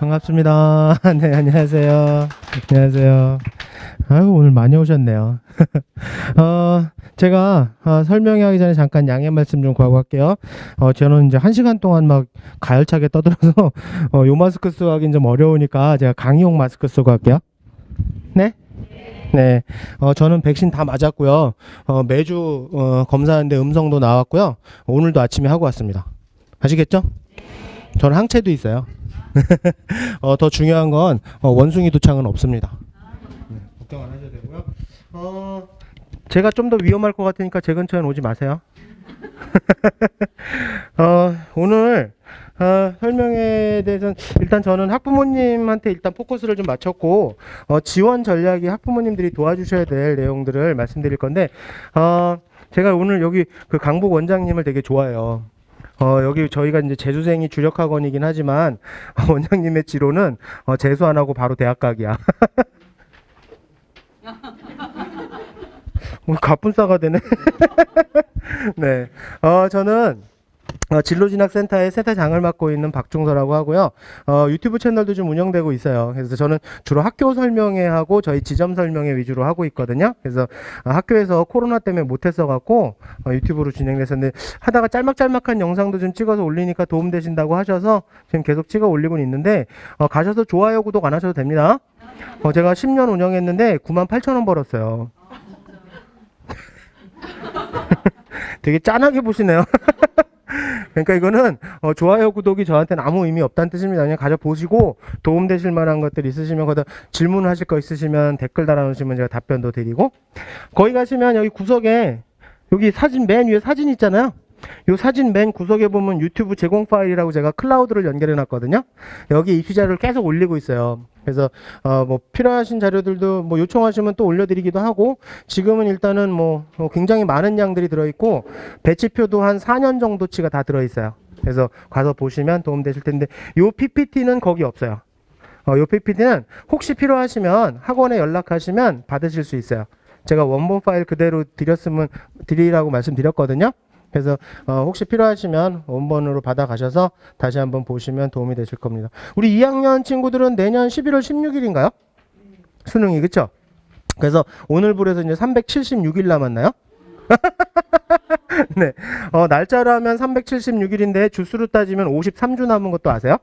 반갑습니다. 네, 안녕하세요. 안녕하세요. 아유, 오늘 많이 오셨네요. 제가 설명하기 전에 잠깐 양해 말씀 좀 구하고 할게요. 저는 이제 1시간 동안 막 가열차게 떠들어서 요 마스크 쓰고 하긴 좀 어려우니까 제가 강의용 마스크 쓰고 할게요. 네? 네. 저는 백신 다 맞았고요. 매주 검사하는데 음성도 나왔고요. 오늘도 아침에 하고 왔습니다. 아시겠죠? 저는 항체도 있어요. 더 중요한 건 원숭이 도창은 없습니다. 걱정 안 하셔도 되고요. 제가 좀 더 위험할 것 같으니까 제 근처에는 오지 마세요. 오늘 설명에 대해서는 일단 저는 학부모님한테 일단 포커스를 좀 맞췄고 지원 전략이 학부모님들이 도와주셔야 될 내용들을 말씀드릴 건데 제가 오늘 여기 그 강북 원장님을 되게 좋아해요. 여기 저희가 이제 재수생이 주력학원이긴 하지만 원장님의 지로는 재수 안 하고 바로 대학 가기야. 오늘 갑분싸가 되네. 네. 저는 진로진학센터의 센터장을 맡고 있는 박중서라고 하고요. 유튜브 채널도 좀 운영되고 있어요. 그래서 저는 주로 학교 설명회 하고 저희 지점 설명회 위주로 하고 있거든요. 그래서 학교에서 코로나 때문에 못했어 갖고 유튜브로 진행됐었는데 하다가 짤막짤막한 영상도 좀 찍어서 올리니까 도움되신다고 하셔서 지금 계속 찍어 올리고 있는데 가셔서 좋아요, 구독 안 하셔도 됩니다. 제가 10년 운영했는데 98,000원 벌었어요. 되게 짠하게 보시네요. 그러니까 이거는 좋아요, 구독이 저한테는 아무 의미 없다는 뜻입니다. 그냥 가져 보시고 도움되실 만한 것들 있으시면 거기다 질문하실 거 있으시면 댓글 달아놓으시면 제가 답변도 드리고, 거기 가시면 여기 구석에 여기 사진 맨 위에 사진 있잖아요. 이 사진 맨 구석에 보면 유튜브 제공 파일이라고 제가 클라우드를 연결해 놨거든요. 여기 입시 자료를 계속 올리고 있어요. 그래서 뭐 필요하신 자료들도 뭐 요청하시면 또 올려드리기도 하고, 지금은 일단은 뭐 굉장히 많은 양들이 들어있고 배치표도 한 4년 정도치가 다 들어있어요. 그래서 가서 보시면 도움되실 텐데, 요 PPT는 거기 없어요. 요 PPT는 혹시 필요하시면 학원에 연락하시면 받으실 수 있어요. 제가 원본 파일 그대로 드리라고 말씀드렸거든요. 그래서 혹시 필요하시면 원본으로 받아가셔서 다시 한번 보시면 도움이 되실 겁니다. 우리 2학년 친구들은 내년 11월 16일인가요? 수능이, 그쵸? 그래서 오늘부로 해서 이제 376일 남았나요? 네. 날짜로 하면 376일인데 주수로 따지면 53주 남은 것도 아세요?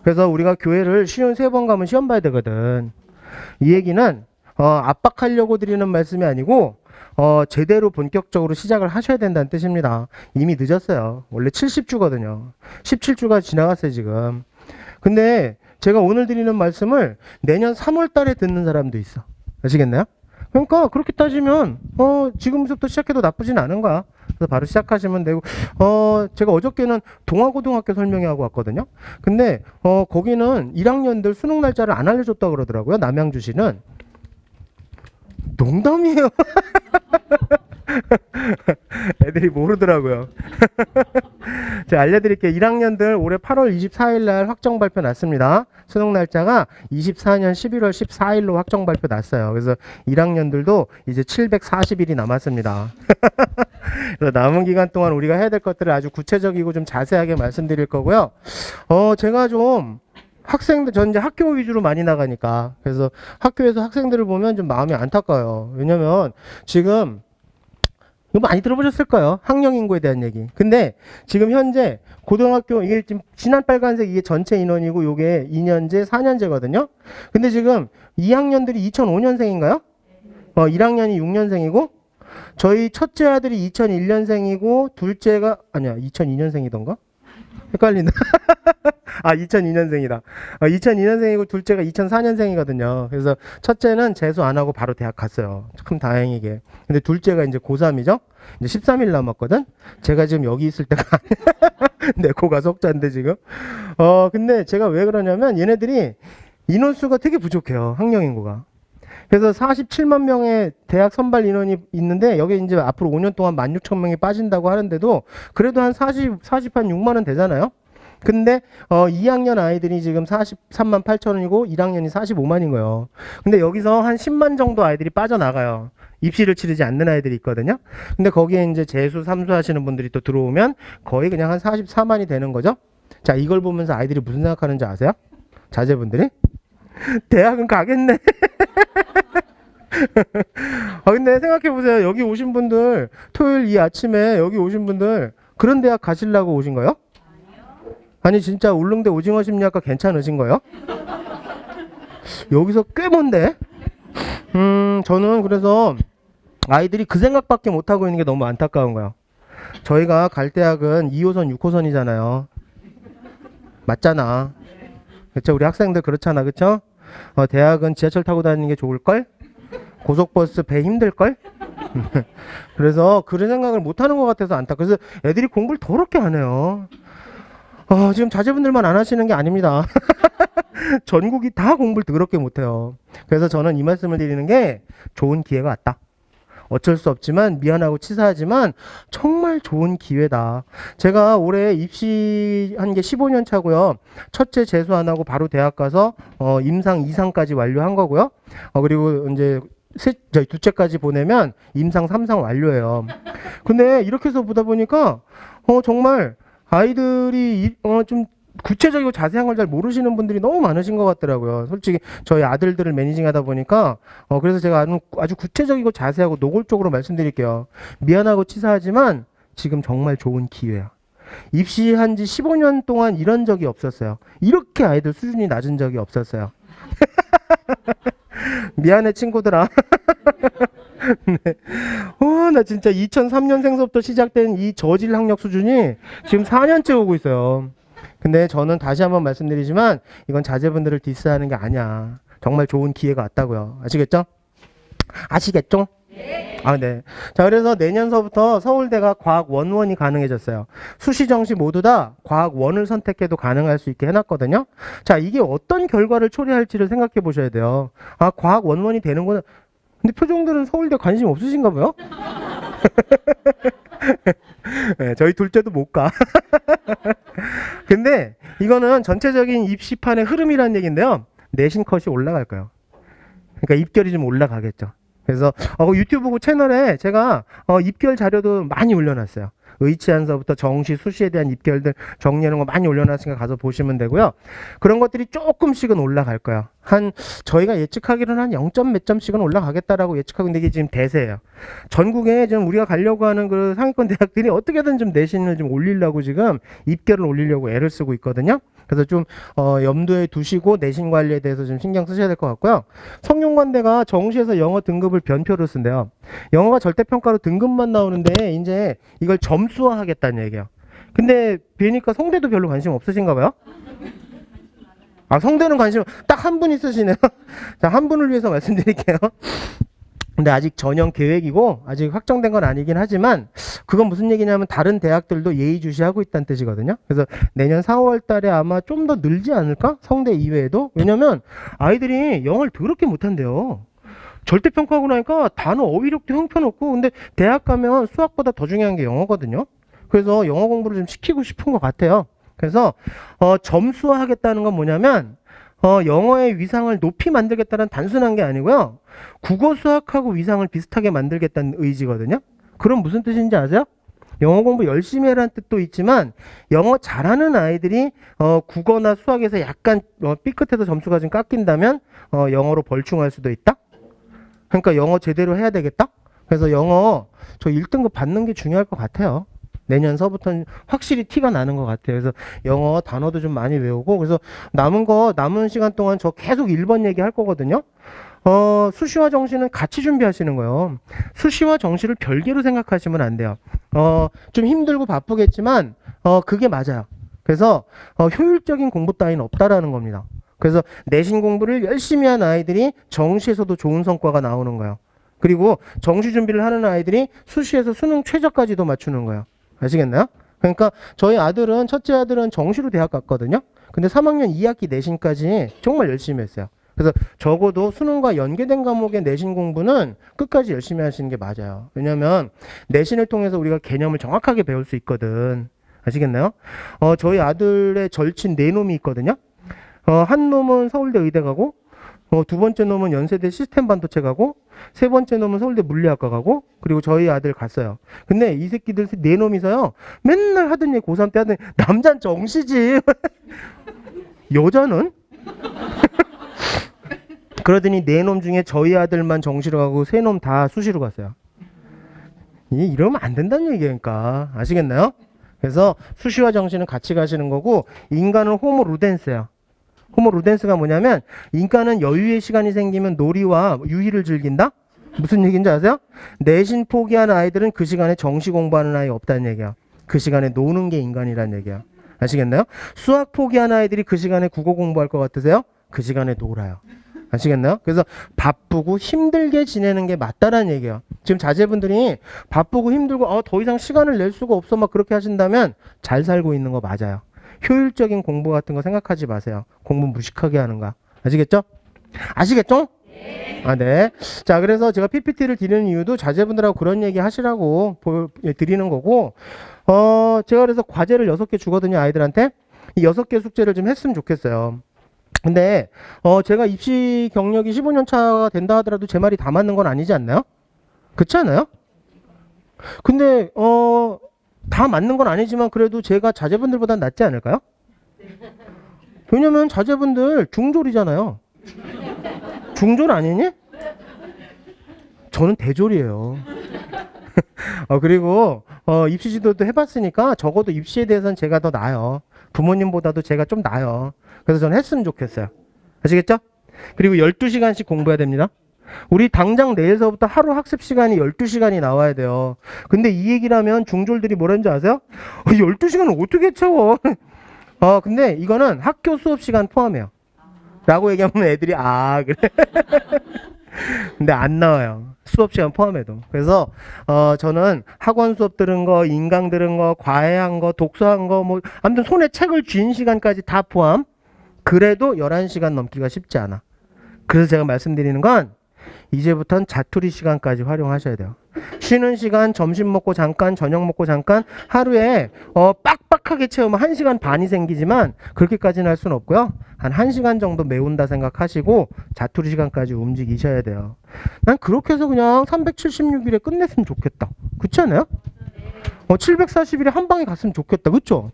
그래서 우리가 교회를 쉬운 3번 가면 시험 봐야 되거든. 이 얘기는 압박하려고 드리는 말씀이 아니고 제대로 본격적으로 시작을 하셔야 된다는 뜻입니다. 이미 늦었어요. 원래 70주거든요. 17주가 지나갔어요, 지금. 근데 제가 오늘 드리는 말씀을 내년 3월 달에 듣는 사람도 있어. 아시겠나요? 그러니까 그렇게 따지면 지금부터 시작해도 나쁘진 않은 거야. 그래서 바로 시작하시면 되고, 제가 어저께는 동아고등학교 설명회 하고 왔거든요. 근데 거기는 1학년들 수능 날짜를 안 알려줬다고 그러더라고요. 남양주시는. 농담이에요. 애들이 모르더라고요. 제가 알려드릴게요. 1학년들 올해 8월 24일 날 확정 발표 났습니다. 수능 날짜가 24년 11월 14일로 확정 발표 났어요. 그래서 1학년들도 이제 740일이 남았습니다. 그래서 남은 기간 동안 우리가 해야 될 것들을 아주 구체적이고 좀 자세하게 말씀드릴 거고요. 제가 좀 학생들, 전 이제 학교 위주로 많이 나가니까, 그래서 학교에서 학생들을 보면 좀 마음이 안타까워요. 왜냐면 지금 이거 많이 들어보셨을 거예요. 학령 인구에 대한 얘기. 근데 지금 현재 고등학교, 이게 지금 진한 빨간색 이게 전체 인원이고 요게 2년제, 4년제거든요. 근데 지금 2학년들이 2005년생인가요? 1학년이 6년생이고, 저희 첫째 아들이 2001년생이고 둘째가 아니야 2002년생이던가? 헷갈린다. 2002년생이다. 2002년생이고 둘째가 2004년생이거든요. 그래서 첫째는 재수 안 하고 바로 대학 갔어요. 참 다행이게. 근데 둘째가 이제 고3이죠? 이제 13일 남았거든? 제가 지금 여기 있을 때가 내 코가 속자인데 지금. 근데 제가 왜 그러냐면 얘네들이 인원수가 되게 부족해요. 학령 인구가. 그래서 47만 명의 대학 선발 인원이 있는데 여기 이제 앞으로 5년 동안 16,000명이 빠진다고 하는데도 그래도 한 40한 6만원 되잖아요. 근데 2학년 아이들이 지금 43만 8천원이고 1학년이 45만인 거예요. 근데 여기서 한 10만 정도 아이들이 빠져나가요. 입시를 치르지 않는 아이들이 있거든요. 근데 거기에 이제 재수, 삼수 하시는 분들이 또 들어오면 거의 그냥 한 44만이 되는 거죠. 자, 이걸 보면서 아이들이 무슨 생각하는지 아세요? 자제분들이? 대학은 가겠네. 근데 생각해보세요. 여기 오신 분들, 토요일 이 아침에 여기 오신 분들, 그런 대학 가시려고 오신 거예요? 아니, 진짜 울릉대 오징어 심리학과 괜찮으신 거예요? 여기서 꽤 먼데? 저는 그래서 아이들이 그 생각밖에 못하고 있는 게 너무 안타까운 거예요. 저희가 갈 대학은 2호선, 6호선이잖아요. 맞잖아. 그쵸? 우리 학생들 그렇잖아. 그쵸? 대학은 지하철 타고 다니는 게 좋을걸? 고속버스 배 힘들걸? 그래서 그런 생각을 못하는 것 같아서 그래서 애들이 공부를 더럽게 안 해요. 지금 자제분들만 안 하시는 게 아닙니다. 전국이 다 공부를 더럽게 못해요. 그래서 저는 이 말씀을 드리는 게 좋은 기회가 왔다. 어쩔 수 없지만 미안하고 치사하지만 정말 좋은 기회다. 제가 올해 입시한 게 15년 차고요. 첫째 재수 안 하고 바로 대학 가서 임상 2상까지 완료한 거고요. 그리고 이제 저희 둘째까지 보내면 임상 3상 완료예요. 근데 이렇게 해서 보다 보니까 정말 아이들이 좀 구체적이고 자세한 걸 잘 모르시는 분들이 너무 많으신 것 같더라고요. 솔직히 저희 아들들을 매니징하다 보니까 그래서 제가 아주 구체적이고 자세하고 노골적으로 말씀드릴게요. 미안하고 치사하지만 지금 정말 좋은 기회야. 입시한 지 15년 동안 이런 적이 없었어요. 이렇게 아이들 수준이 낮은 적이 없었어요. 미안해 친구들아. 네. 나 진짜 2003년생서부터 시작된 이 저질 학력 수준이 지금 4년째 오고 있어요. 근데 저는 다시 한번 말씀드리지만 이건 자제분들을 디스하는 게 아니야. 정말 좋은 기회가 왔다고요. 아시겠죠? 아시겠죠? 네. 네. 자, 그래서 내년서부터 서울대가 과학 원원이 가능해졌어요. 수시, 정시 모두 다 과학 원을 선택해도 가능할 수 있게 해놨거든요. 자, 이게 어떤 결과를 초래할지를 생각해 보셔야 돼요. 과학 원원이 되는구나. 근데 표정들은 서울대 관심 없으신가 봐요? 네, 저희 둘째도 못 가. 근데 이거는 전체적인 입시판의 흐름이라는 얘기인데요. 내신 컷이 올라갈 거예요. 그러니까 입결이 좀 올라가겠죠. 그래서 유튜브 채널에 제가 입결 자료도 많이 올려놨어요. 의치안서부터 정시, 수시에 대한 입결들 정리하는 거 많이 올려놨으니까 가서 보시면 되고요. 그런 것들이 조금씩은 올라갈 거예요. 저희가 예측하기로는 한 0점 몇 점씩은 올라가겠다라고 예측하고 있는데 이게 지금 대세예요. 전국에 지금 우리가 가려고 하는 그 상위권 대학들이 어떻게든 좀 내신을 좀 올리려고 지금 입결을 올리려고 애를 쓰고 있거든요. 그래서 좀 염두에 두시고 내신 관리에 대해서 좀 신경 쓰셔야 될 것 같고요. 성균관대가 정시에서 영어 등급을 변표로 쓴대요. 영어가 절대평가로 등급만 나오는데 이제 이걸 점수화하겠다는 얘기예요. 근데 뵈니까 성대도 별로 관심 없으신가 봐요? 성대는 관심 딱 한 분 있으시네요. 자, 한 분을 위해서 말씀드릴게요. 근데 아직 전형 계획이고 아직 확정된 건 아니긴 하지만 그건 무슨 얘기냐면 다른 대학들도 예의주시하고 있다는 뜻이거든요. 그래서 내년 4월 달에 아마 좀 더 늘지 않을까? 성대 이외에도. 왜냐면 아이들이 영어를 더럽게 못한대요. 절대평가하고 나니까 단어 어휘력도 형편없고 근데 대학 가면 수학보다 더 중요한 게 영어거든요. 그래서 영어 공부를 좀 시키고 싶은 것 같아요. 그래서 점수화하겠다는 건 뭐냐면 영어의 위상을 높이 만들겠다는 단순한 게 아니고요. 국어 수학하고 위상을 비슷하게 만들겠다는 의지거든요. 그럼 무슨 뜻인지 아세요? 영어 공부 열심히 해라는 뜻도 있지만 영어 잘하는 아이들이 국어나 수학에서 약간 삐끗해서 점수가 좀 깎인다면 영어로 벌충할 수도 있다. 그러니까 영어 제대로 해야 되겠다. 그래서 영어 저 1등급 받는 게 중요할 것 같아요. 내년서부터는 확실히 티가 나는 것 같아요. 그래서 영어 단어도 좀 많이 외우고 그래서 남은 시간 동안 저 계속 1번 얘기할 거거든요. 수시와 정시는 같이 준비하시는 거예요. 수시와 정시를 별개로 생각하시면 안 돼요. 좀 힘들고 바쁘겠지만 그게 맞아요. 그래서 효율적인 공부 따위는 없다라는 겁니다. 그래서 내신 공부를 열심히 한 아이들이 정시에서도 좋은 성과가 나오는 거예요. 그리고 정시 준비를 하는 아이들이 수시에서 수능 최저까지도 맞추는 거예요. 아시겠나요? 그러니까 저희 첫째 아들은 정시로 대학 갔거든요. 근데 3학년 2학기 내신까지 정말 열심히 했어요. 그래서 적어도 수능과 연계된 과목의 내신 공부는 끝까지 열심히 하시는 게 맞아요. 왜냐면 내신을 통해서 우리가 개념을 정확하게 배울 수 있거든. 아시겠나요? 저희 아들의 절친 4놈이 있거든요. 한 놈은 서울대 의대 가고 두 번째 놈은 연세대 시스템 반도체 가고 세 번째 놈은 서울대 물리학과 가고 그리고 저희 아들 갔어요. 근데 이 새끼들 4놈이서요. 맨날 하던 얘기 고3 때 하던 남자는 정시지. 여자는? 그러더니 네 놈 중에 저희 아들만 정시로 가고 세 놈 다 수시로 갔어요. 이러면 안 된다는 얘기니까 아시겠나요? 그래서 수시와 정시는 같이 가시는 거고 인간은 호모 루덴스예요. 호모 루덴스가 뭐냐면 인간은 여유의 시간이 생기면 놀이와 유희를 즐긴다? 무슨 얘기인지 아세요? 내신 포기하는 아이들은 그 시간에 정시 공부하는 아이 없다는 얘기야. 그 시간에 노는 게 인간이라는 얘기야. 아시겠나요? 수학 포기하는 아이들이 그 시간에 국어 공부할 것 같으세요? 그 시간에 놀아요. 아시겠나요? 그래서 바쁘고 힘들게 지내는 게 맞다라는 얘기예요. 지금 자제분들이 바쁘고 힘들고 더 이상 시간을 낼 수가 없어 막 그렇게 하신다면 잘 살고 있는 거 맞아요. 효율적인 공부 같은 거 생각하지 마세요. 공부 무식하게 하는 거. 아시겠죠? 아시겠죠? 네. 네. 자, 그래서 제가 PPT를 드리는 이유도 자제분들하고 그런 얘기 하시라고 드리는 거고, 제가 그래서 과제를 6개 주거든요, 아이들한테. 이 6개 숙제를 좀 했으면 좋겠어요. 근데, 제가 입시 경력이 15년 차가 된다 하더라도 제 말이 다 맞는 건 아니지 않나요? 그렇지 않아요? 근데, 다 맞는 건 아니지만 그래도 제가 자제분들보단 낫지 않을까요? 왜냐면 자제분들 중졸이잖아요. 중졸 아니니? 저는 대졸이에요. 그리고 입시 지도도 해봤으니까 적어도 입시에 대해서는 제가 더 나아요. 부모님보다도 제가 좀 나아요. 그래서 저는 했으면 좋겠어요. 아시겠죠? 그리고 12시간씩 공부해야 됩니다. 우리 당장 내일서부터 하루 학습 시간이 12시간이 나와야 돼요. 근데 이 얘기를 하면 중졸들이 뭐라는지 아세요? 12시간을 어떻게 채워? 근데 이거는 학교 수업 시간 포함해요. 라고 얘기하면 애들이 그래. 근데 안 나와요. 수업 시간 포함해도. 그래서 저는 학원 수업 들은 거, 인강 들은 거, 과외한 거, 독서한 거, 뭐 아무튼 손에 책을 쥐는 시간까지 다 포함. 그래도 11시간 넘기가 쉽지 않아. 그래서 제가 말씀드리는 건 이제부터는 자투리 시간까지 활용하셔야 돼요. 쉬는 시간, 점심 먹고 잠깐, 저녁 먹고 잠깐, 하루에 빡빡하게 채우면 1시간 반이 생기지만 그렇게까지는 할 수는 없고요. 한 1시간 정도 메운다 생각하시고 자투리 시간까지 움직이셔야 돼요. 난 그렇게 해서 그냥 376일에 끝냈으면 좋겠다. 그렇지 않아요? 740일에 한 방에 갔으면 좋겠다. 그쵸?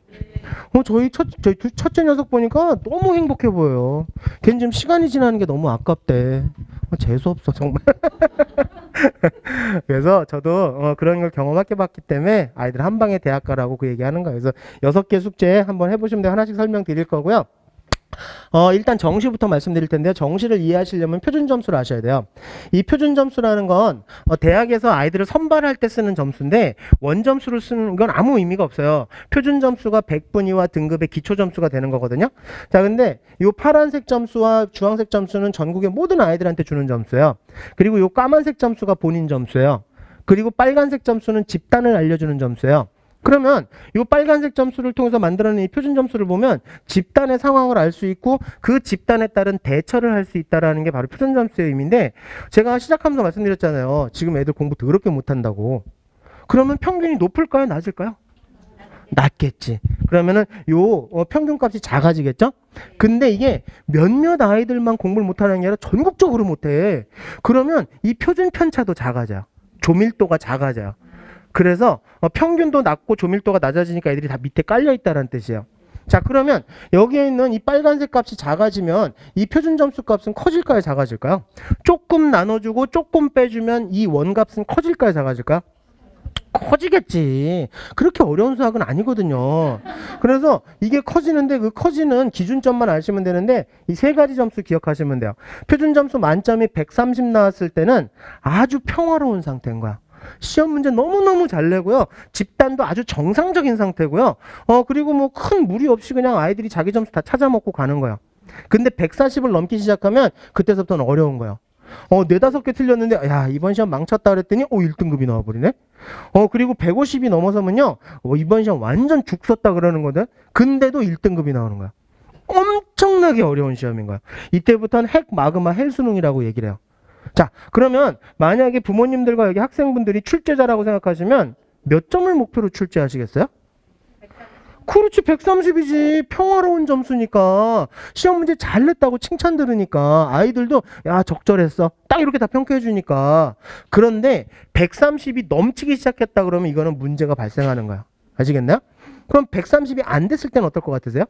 저희 첫째 녀석 보니까 너무 행복해 보여요. 걔는 지금 시간이 지나는 게 너무 아깝대. 재수없어 정말. 그래서 저도 그런 걸 경험하게 봤기 때문에 아이들 한 방에 대학 가라고 그 얘기하는 거예요. 그래서 6개 숙제 한번 해보시면 돼요. 하나씩 설명드릴 거고요. 일단 정시부터 말씀드릴 텐데요. 정시를 이해하시려면 표준 점수를 아셔야 돼요. 이 표준 점수라는 건 대학에서 아이들을 선발할 때 쓰는 점수인데 원점수를 쓰는 건 아무 의미가 없어요. 표준 점수가 100분위와 등급의 기초 점수가 되는 거거든요. 자, 근데 이 파란색 점수와 주황색 점수는 전국의 모든 아이들한테 주는 점수예요. 그리고 이 까만색 점수가 본인 점수예요. 그리고 빨간색 점수는 집단을 알려주는 점수예요. 그러면 이 빨간색 점수를 통해서 만들어낸 이 표준 점수를 보면 집단의 상황을 알 수 있고 그 집단에 따른 대처를 할 수 있다는 게 바로 표준 점수의 의미인데 제가 시작하면서 말씀드렸잖아요. 지금 애들 공부 더럽게 못한다고. 그러면 평균이 높을까요? 낮을까요? 낮겠지. 그러면은 요 평균값이 작아지겠죠? 근데 이게 몇몇 아이들만 공부를 못하는 게 아니라 전국적으로 못해. 그러면 이 표준 편차도 작아져요. 조밀도가 작아져요. 그래서 평균도 낮고 조밀도가 낮아지니까 애들이 다 밑에 깔려 있다는 뜻이에요. 자, 그러면 여기에 있는 이 빨간색 값이 작아지면 이 표준 점수 값은 커질까요? 작아질까요? 조금 나눠주고 조금 빼주면 이 원값은 커질까요? 작아질까요? 커지겠지. 그렇게 어려운 수학은 아니거든요. 그래서 이게 커지는데 그 커지는 기준점만 아시면 되는데 이 3가지 점수 기억하시면 돼요. 표준 점수 만점이 130 나왔을 때는 아주 평화로운 상태인 거야. 시험 문제 너무너무 잘 내고요. 집단도 아주 정상적인 상태고요. 그리고 뭐 큰 무리 없이 그냥 아이들이 자기 점수 다 찾아먹고 가는 거예요. 근데 140을 넘기 시작하면 그때서부터는 어려운 거예요. 4-5개 틀렸는데 야 이번 시험 망쳤다 그랬더니 1등급이 나와버리네. 그리고 150이 넘어서면요 이번 시험 완전 죽 썼다 그러는 거든. 근데도 1등급이 나오는 거야. 엄청나게 어려운 시험인 거야. 이때부터는 핵 마그마 헬 수능이라고 얘기를 해요. 자, 그러면 만약에 부모님들과 여기 학생분들이 출제자라고 생각하시면 몇 점을 목표로 출제하시겠어요? 그렇지, 130이지. 평화로운 점수니까. 시험 문제 잘 냈다고 칭찬 들으니까 아이들도 야 적절했어 딱 이렇게 다 평가해 주니까. 그런데 130이 넘치기 시작했다 그러면 이거는 문제가 발생하는 거야. 아시겠나요? 그럼 130이 안 됐을 때는 어떨 것 같으세요?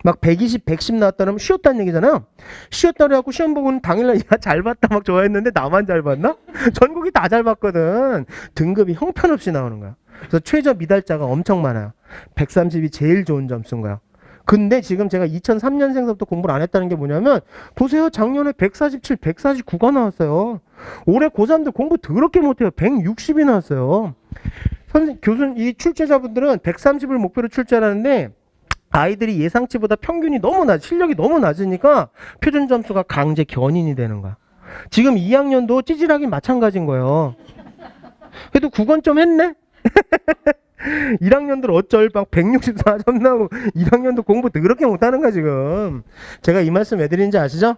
막 120, 110 나왔다 그러면 쉬었다는 얘기잖아요. 쉬었다 그래갖고 시험 보고는 당일날 야 잘 봤다 막 좋아했는데 나만 잘 봤나? 전국이 다 잘 봤거든. 등급이 형편없이 나오는 거야. 그래서 최저 미달자가 엄청 많아요. 130이 제일 좋은 점수인 거야. 근데 지금 제가 2003년생서부터 공부를 안 했다는 게 뭐냐면 보세요. 작년에 147, 149가 나왔어요. 올해 고3들 공부 더럽게 못해요. 160이 나왔어요. 이 출제자분들은 130을 목표로 출제하는데 아이들이 예상치보다 평균이 너무 실력이 너무 낮으니까 표준 점수가 강제 견인이 되는 거야. 지금 2학년도 찌질하긴 마찬가지인 거예요. 그래도 9건 했네? 1학년들 어쩔 막 164점 나오고 1학년도 공부 더럽게 못하는 거야 지금. 제가 이 말씀 왜 드리는지 아시죠?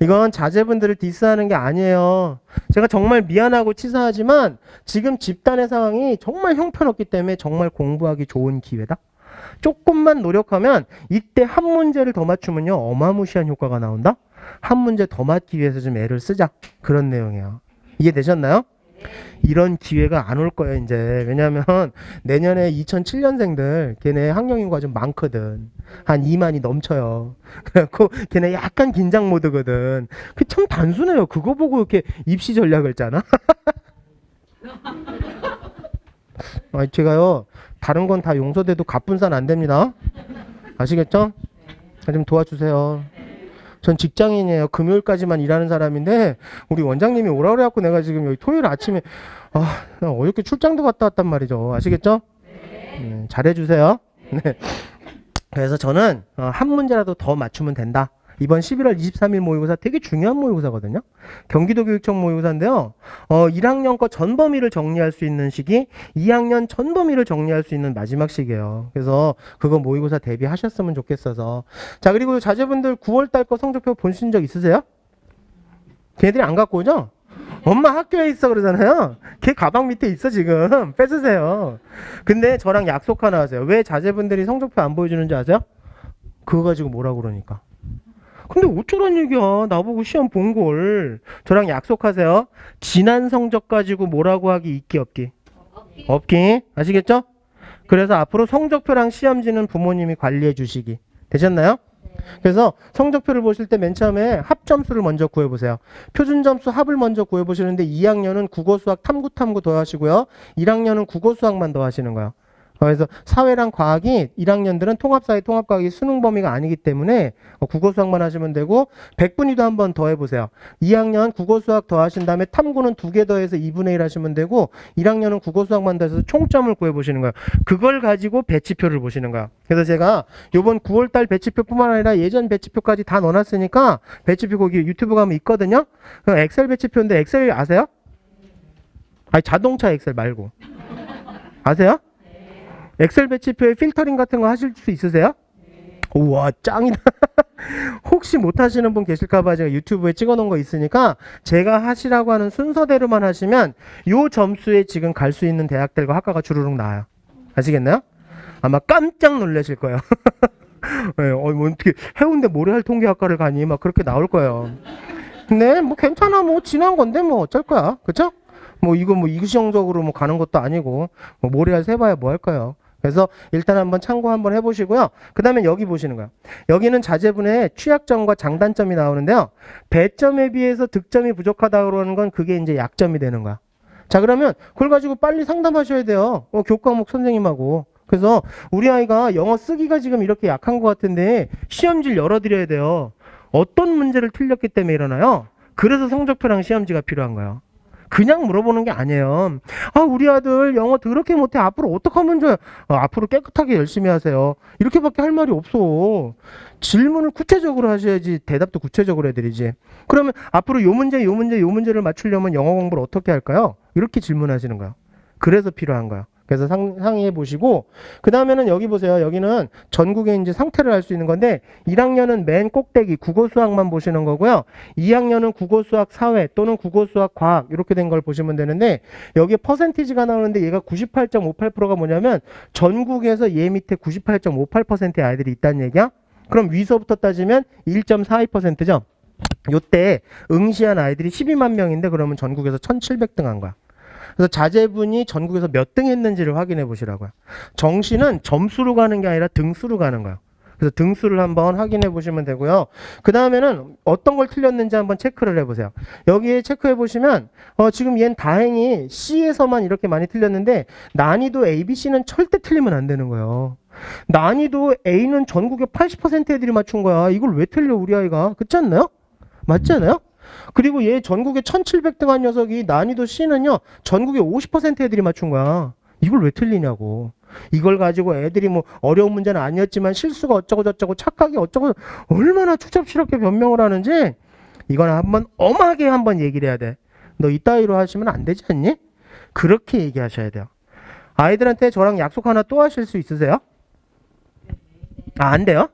이건 자제분들을 디스하는 게 아니에요. 제가 정말 미안하고 치사하지만 지금 집단의 상황이 정말 형편없기 때문에 정말 공부하기 좋은 기회다. 조금만 노력하면 이때 한 문제를 더 맞추면요 어마무시한 효과가 나온다. 한 문제 더 맞기 위해서 좀 애를 쓰자. 그런 내용이에요. 이해되셨나요? 이런 기회가 안 올 거예요 이제. 왜냐하면 내년에 2007년생들 걔네 학령인구가 좀 많거든. 한 2만이 넘쳐요. 그래갖고 걔네 약간 긴장 모드거든. 그 참 단순해요. 그거 보고 이렇게 입시 전략을 짜나? 제가요 다른 건 다 용서돼도 갑분산 안 됩니다. 아시겠죠? 좀 도와주세요. 전 직장인이에요. 금요일까지만 일하는 사람인데 우리 원장님이 오라 그래갖고 내가 지금 여기 토요일 아침에 나 어저께 출장도 갔다 왔단 말이죠. 아시겠죠? 잘해주세요. 네. 그래서 저는 한 문제라도 더 맞추면 된다. 이번 11월 23일 모의고사 되게 중요한 모의고사거든요. 경기도교육청 모의고사인데요. 1학년 거 전범위를 정리할 수 있는 시기, 2학년 전범위를 정리할 수 있는 마지막 시기예요. 그래서 그거 모의고사 대비하셨으면 좋겠어서. 자, 그리고 자제분들 9월달 거 성적표 보신 적 있으세요? 걔네들이 안 갖고 오죠? 엄마 학교에 있어 그러잖아요. 걔 가방 밑에 있어 지금. 뺏으세요. 근데 저랑 약속 하나 하세요. 왜 자제분들이 성적표 안 보여주는지 아세요? 그거 가지고 뭐라고 그러니까. 근데 어쩌란 얘기야. 나보고 시험 본 걸. 저랑 약속하세요. 지난 성적 가지고 뭐라고 하기 있기 없기? 없기. 아시겠죠? 그래서 앞으로 성적표랑 시험지는 부모님이 관리해 주시기. 되셨나요? 그래서 성적표를 보실 때 맨 처음에 합점수를 먼저 구해보세요. 표준점수 합을 먼저 구해보시는데 2학년은 국어, 수학, 탐구 더 하시고요. 1학년은 국어, 수학만 더 하시는 거예요. 그래서 사회랑 과학이 1학년들은 통합사회, 통합과학이 수능 범위가 아니기 때문에 국어, 수학만 하시면 되고 100분위도 한번 더 해보세요. 2학년 국어, 수학 더 하신 다음에 탐구는 2개 더해서 2분의 1 하시면 되고 1학년은 국어, 수학만 더해서 총점을 구해보시는 거예요. 그걸 가지고 배치표를 보시는 거예요. 그래서 제가 이번 9월달 배치표뿐만 아니라 예전 배치표까지 다 넣어놨으니까 배치표 거기 유튜브 가면 있거든요. 엑셀 배치표인데 엑셀 아세요? 아니 자동차 엑셀 말고 아세요? 엑셀 배치표에 필터링 같은 거 하실 수 있으세요? 우와 짱이다. 혹시 못하시는 분 계실까봐 제가 유튜브에 찍어놓은 거 있으니까 제가 하시라고 하는 순서대로만 하시면 요 점수에 지금 갈 수 있는 대학들과 학과가 주르륵 나와요. 아시겠나요? 아마 깜짝 놀라실 거예요. 네, 뭐 어떻게 해운대 모래알 통계학과를 가니 막 그렇게 나올 거예요. 근데 뭐 괜찮아. 뭐 지난 건데 뭐 어쩔 거야. 그쵸? 뭐 이거 뭐 이시정적으로 뭐 가는 것도 아니고 뭐 모래알 세봐야 뭐 할까요? 그래서 일단 한번 참고 한번 해보시고요. 그 다음에 여기 보시는 거예요. 여기는 자제분의 취약점과 장단점이 나오는데요. 배점에 비해서 득점이 부족하다 그러는 건 그게 이제 약점이 되는 거야. 자 그러면 그걸 가지고 빨리 상담하셔야 돼요. 교과목 선생님하고. 그래서 우리 아이가 영어 쓰기가 지금 이렇게 약한 것 같은데 시험지를 열어드려야 돼요. 어떤 문제를 틀렸기 때문에 일어나요? 그래서 성적표랑 시험지가 필요한 거예요. 그냥 물어보는 게 아니에요. 우리 아들 영어 더럽게 못해. 앞으로 어떡하면 좋아요? 앞으로 깨끗하게 열심히 하세요. 이렇게밖에 할 말이 없어. 질문을 구체적으로 하셔야지 대답도 구체적으로 해드리지. 그러면 앞으로 요 문제를 맞추려면 영어 공부를 어떻게 할까요? 이렇게 질문하시는 거예요. 그래서 필요한 거예요. 그래서 상의해 보시고 그 다음에는 여기 보세요. 여기는 전국의 이제 상태를 알 수 있는 건데 1학년은 맨 꼭대기 국어 수학만 보시는 거고요. 2학년은 국어 수학 사회 또는 국어 수학 과학 이렇게 된 걸 보시면 되는데 여기에 퍼센티지가 나오는데 얘가 98.58%가 뭐냐면 전국에서 얘 밑에 98.58%의 아이들이 있다는 얘기야. 그럼 위서부터 따지면 1.42%죠. 요때 응시한 아이들이 12만 명인데 그러면 전국에서 1700등 한 거야. 그래서 자제분이 전국에서 몇 등 했는지를 확인해 보시라고요. 정시는 점수로 가는 게 아니라 등수로 가는 거예요. 그래서 등수를 한번 확인해 보시면 되고요. 그 다음에는 어떤 걸 틀렸는지 한번 체크를 해보세요. 여기에 체크해 보시면 지금 얘는 다행히 C에서만 이렇게 많이 틀렸는데 난이도 A, B, C는 절대 틀리면 안 되는 거예요. 난이도 A는 전국에 80% 애들이 맞춘 거야. 이걸 왜 틀려 우리 아이가? 그렇지 않나요? 맞지 않아요? 그리고 얘 전국에 1700등 한 녀석이 난이도 C는요. 전국에 50% 애들이 맞춘 거야. 이걸 왜 틀리냐고. 이걸 가지고 애들이 뭐 어려운 문제는 아니었지만 실수가 어쩌고 저쩌고 착각이 어쩌고 얼마나 추잡스럽게 변명을 하는지 이건 한번 엄하게 한번 얘기를 해야 돼. 너 이따위로 하시면 안 되지 않니? 그렇게 얘기하셔야 돼요. 아이들한테 저랑 약속 하나 또 하실 수 있으세요? 안 돼요?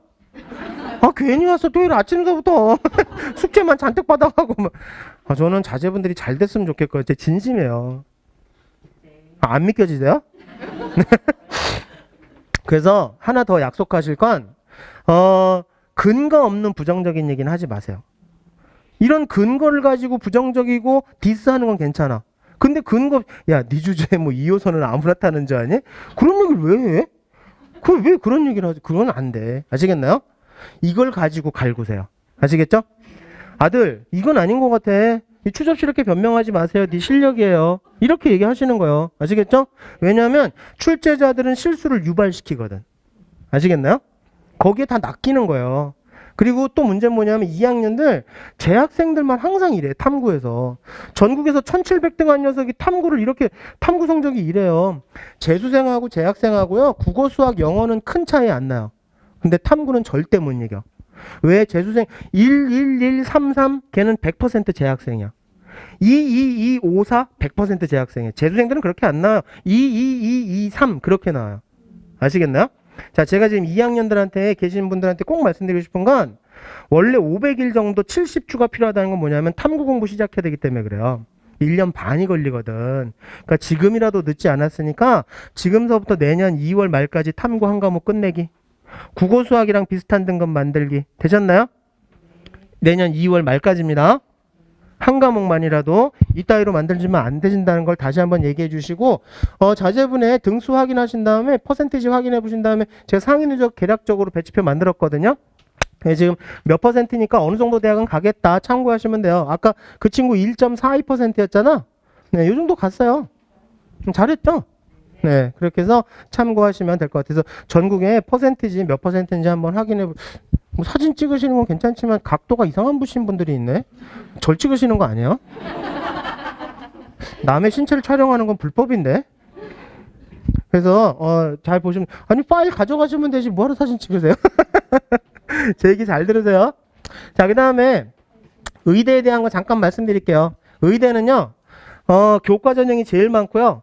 괜히 와서 토요일 아침서부터 숙제만 잔뜩 받아가고 저는 자제분들이 잘 됐으면 좋겠고요. 제 진심이에요. 안 믿겨지세요? 그래서 하나 더 약속하실 건 근거 없는 부정적인 얘기는 하지 마세요. 이런 근거를 가지고 부정적이고 디스하는 건 괜찮아. 근데 근거 야, 네 주제에 뭐 2호선은 아무나 타는 줄 아니? 그런 얘기를 왜 해? 왜 그런 얘기를 하지? 그건 안 돼. 아시겠나요? 이걸 가지고 갈구세요. 아시겠죠? 아들, 이건 아닌 것 같아. 이 추접시 이렇게 변명하지 마세요. 네 실력이에요. 이렇게 얘기하시는 거예요. 아시겠죠? 왜냐하면 출제자들은 실수를 유발시키거든. 아시겠나요? 거기에 다 낚이는 거예요. 그리고 또 문제는 뭐냐면 2학년들 재학생들만 항상 이래. 탐구에서 전국에서 1700등 한 녀석이 탐구를 이렇게 탐구 성적이 이래요. 재수생하고 재학생하고요 국어 수학 영어는 큰 차이 안 나요. 근데 탐구는 절대 못 이겨. 왜? 재수생 11133 걔는 100% 재학생이야. 22254 100% 재학생이에요. 재수생들은 그렇게 안 나와요. 22223 그렇게 나와요. 아시겠나요? 자, 제가 지금 2학년들한테 계신 분들한테 꼭 말씀드리고 싶은 건 원래 500일 정도 70주가 필요하다는 건 뭐냐면 탐구 공부 시작해야 되기 때문에 그래요. 1년 반이 걸리거든. 그러니까 지금이라도 늦지 않았으니까 지금서부터 내년 2월 말까지 탐구 한 과목 끝내기. 국어 수학이랑 비슷한 등급 만들기. 되셨나요? 내년 2월 말까지입니다. 한 과목만이라도 이따위로 만들지만 안 되신다는 걸 다시 한번 얘기해 주시고 자제분의 등수 확인하신 다음에 퍼센티지 확인해 보신 다음에 제가 상위 누적 계략적으로 배치표 만들었거든요. 네, 지금 몇 퍼센트니까 어느 정도 대학은 가겠다 참고하시면 돼요. 아까 그 친구 1.42%였잖아. 네, 이 정도 갔어요. 잘했죠? 네, 그렇게 해서 참고하시면 될 것 같아서 전국에 퍼센티지 몇 퍼센트인지 한번 확인해 뭐 사진 찍으시는 건 괜찮지만 각도가 이상한 분신 분들이 있네. 절 찍으시는 거 아니에요? 남의 신체를 촬영하는 건 불법인데. 그래서 잘 보시면 아니 파일 가져가시면 되지 뭐하러 사진 찍으세요? 제 얘기 잘 들으세요. 자, 그 다음에 의대에 대한 거 잠깐 말씀드릴게요. 의대는요 교과 전형이 제일 많고요.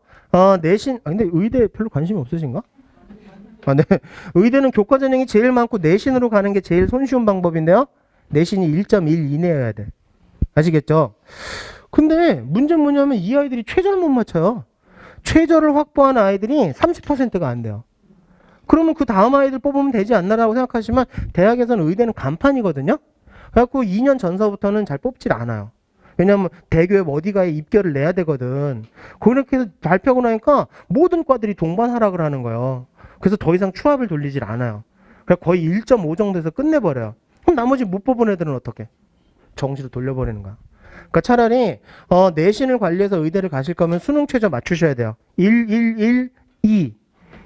내신 근데 의대 별로 관심이 없으신가? 네. 의대는 교과 전형이 제일 많고 내신으로 가는 게 제일 손쉬운 방법인데요. 내신이 1.1 이내여야 돼. 아시겠죠? 근데 문제는 뭐냐면 이 아이들이 최저를 못 맞춰요. 최저를 확보한 아이들이 30%가 안 돼요. 그러면 그 다음 아이들 뽑으면 되지 않나라고 생각하시면 대학에서는 의대는 간판이거든요. 그래갖고 2년 전서부터는 잘 뽑질 않아요. 왜냐면 대교에 어디가에 입결을 내야 되거든. 그렇게 해서 발표하고 나니까 모든 과들이 동반 하락을 하는 거예요. 그래서 더 이상 추합을 돌리질 않아요. 그래서 거의 1.5 정도에서 끝내버려요. 그럼 나머지 못 뽑은 애들은 어떻게? 정시로 돌려버리는 거야. 그러니까 차라리 내신을 관리해서 의대를 가실 거면 수능 최저 맞추셔야 돼요. 1112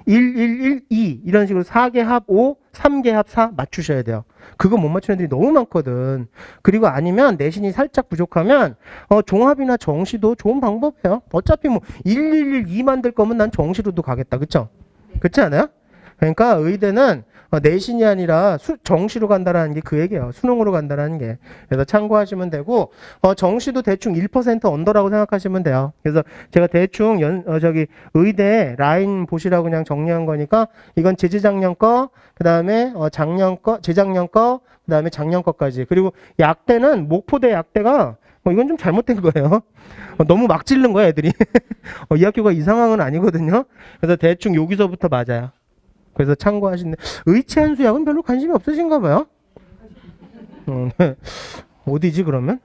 1112 이런 식으로 4개 합 5, 3개 합 4 맞추셔야 돼요. 그거 못 맞추는 애들이 너무 많거든. 그리고 아니면 내신이 살짝 부족하면 종합이나 정시도 좋은 방법이에요. 어차피 뭐 1112 만들 거면 난 정시로도 가겠다. 그쵸? 그렇지 않아요? 그러니까 의대는 내신이 아니라 정시로 간다라는 게 그 얘기예요. 수능으로 간다라는 게. 그래서 참고하시면 되고 정시도 대충 1% 언더라고 생각하시면 돼요. 그래서 제가 대충 의대 라인 보시라고 그냥 정리한 거니까 이건 재작년 거, 그다음에 작년 거, 재작년 거, 그다음에 작년 거까지. 그리고 약대는 목포대 약대가 이건 좀 잘못된 거예요. 너무 막 찌른 거야 애들이. 이 학교가 이 상황은 아니거든요. 그래서 대충 여기서부터 맞아요. 그래서 참고하시는데 의치한 수약은 별로 관심이 없으신가 봐요. 어디지 그러면?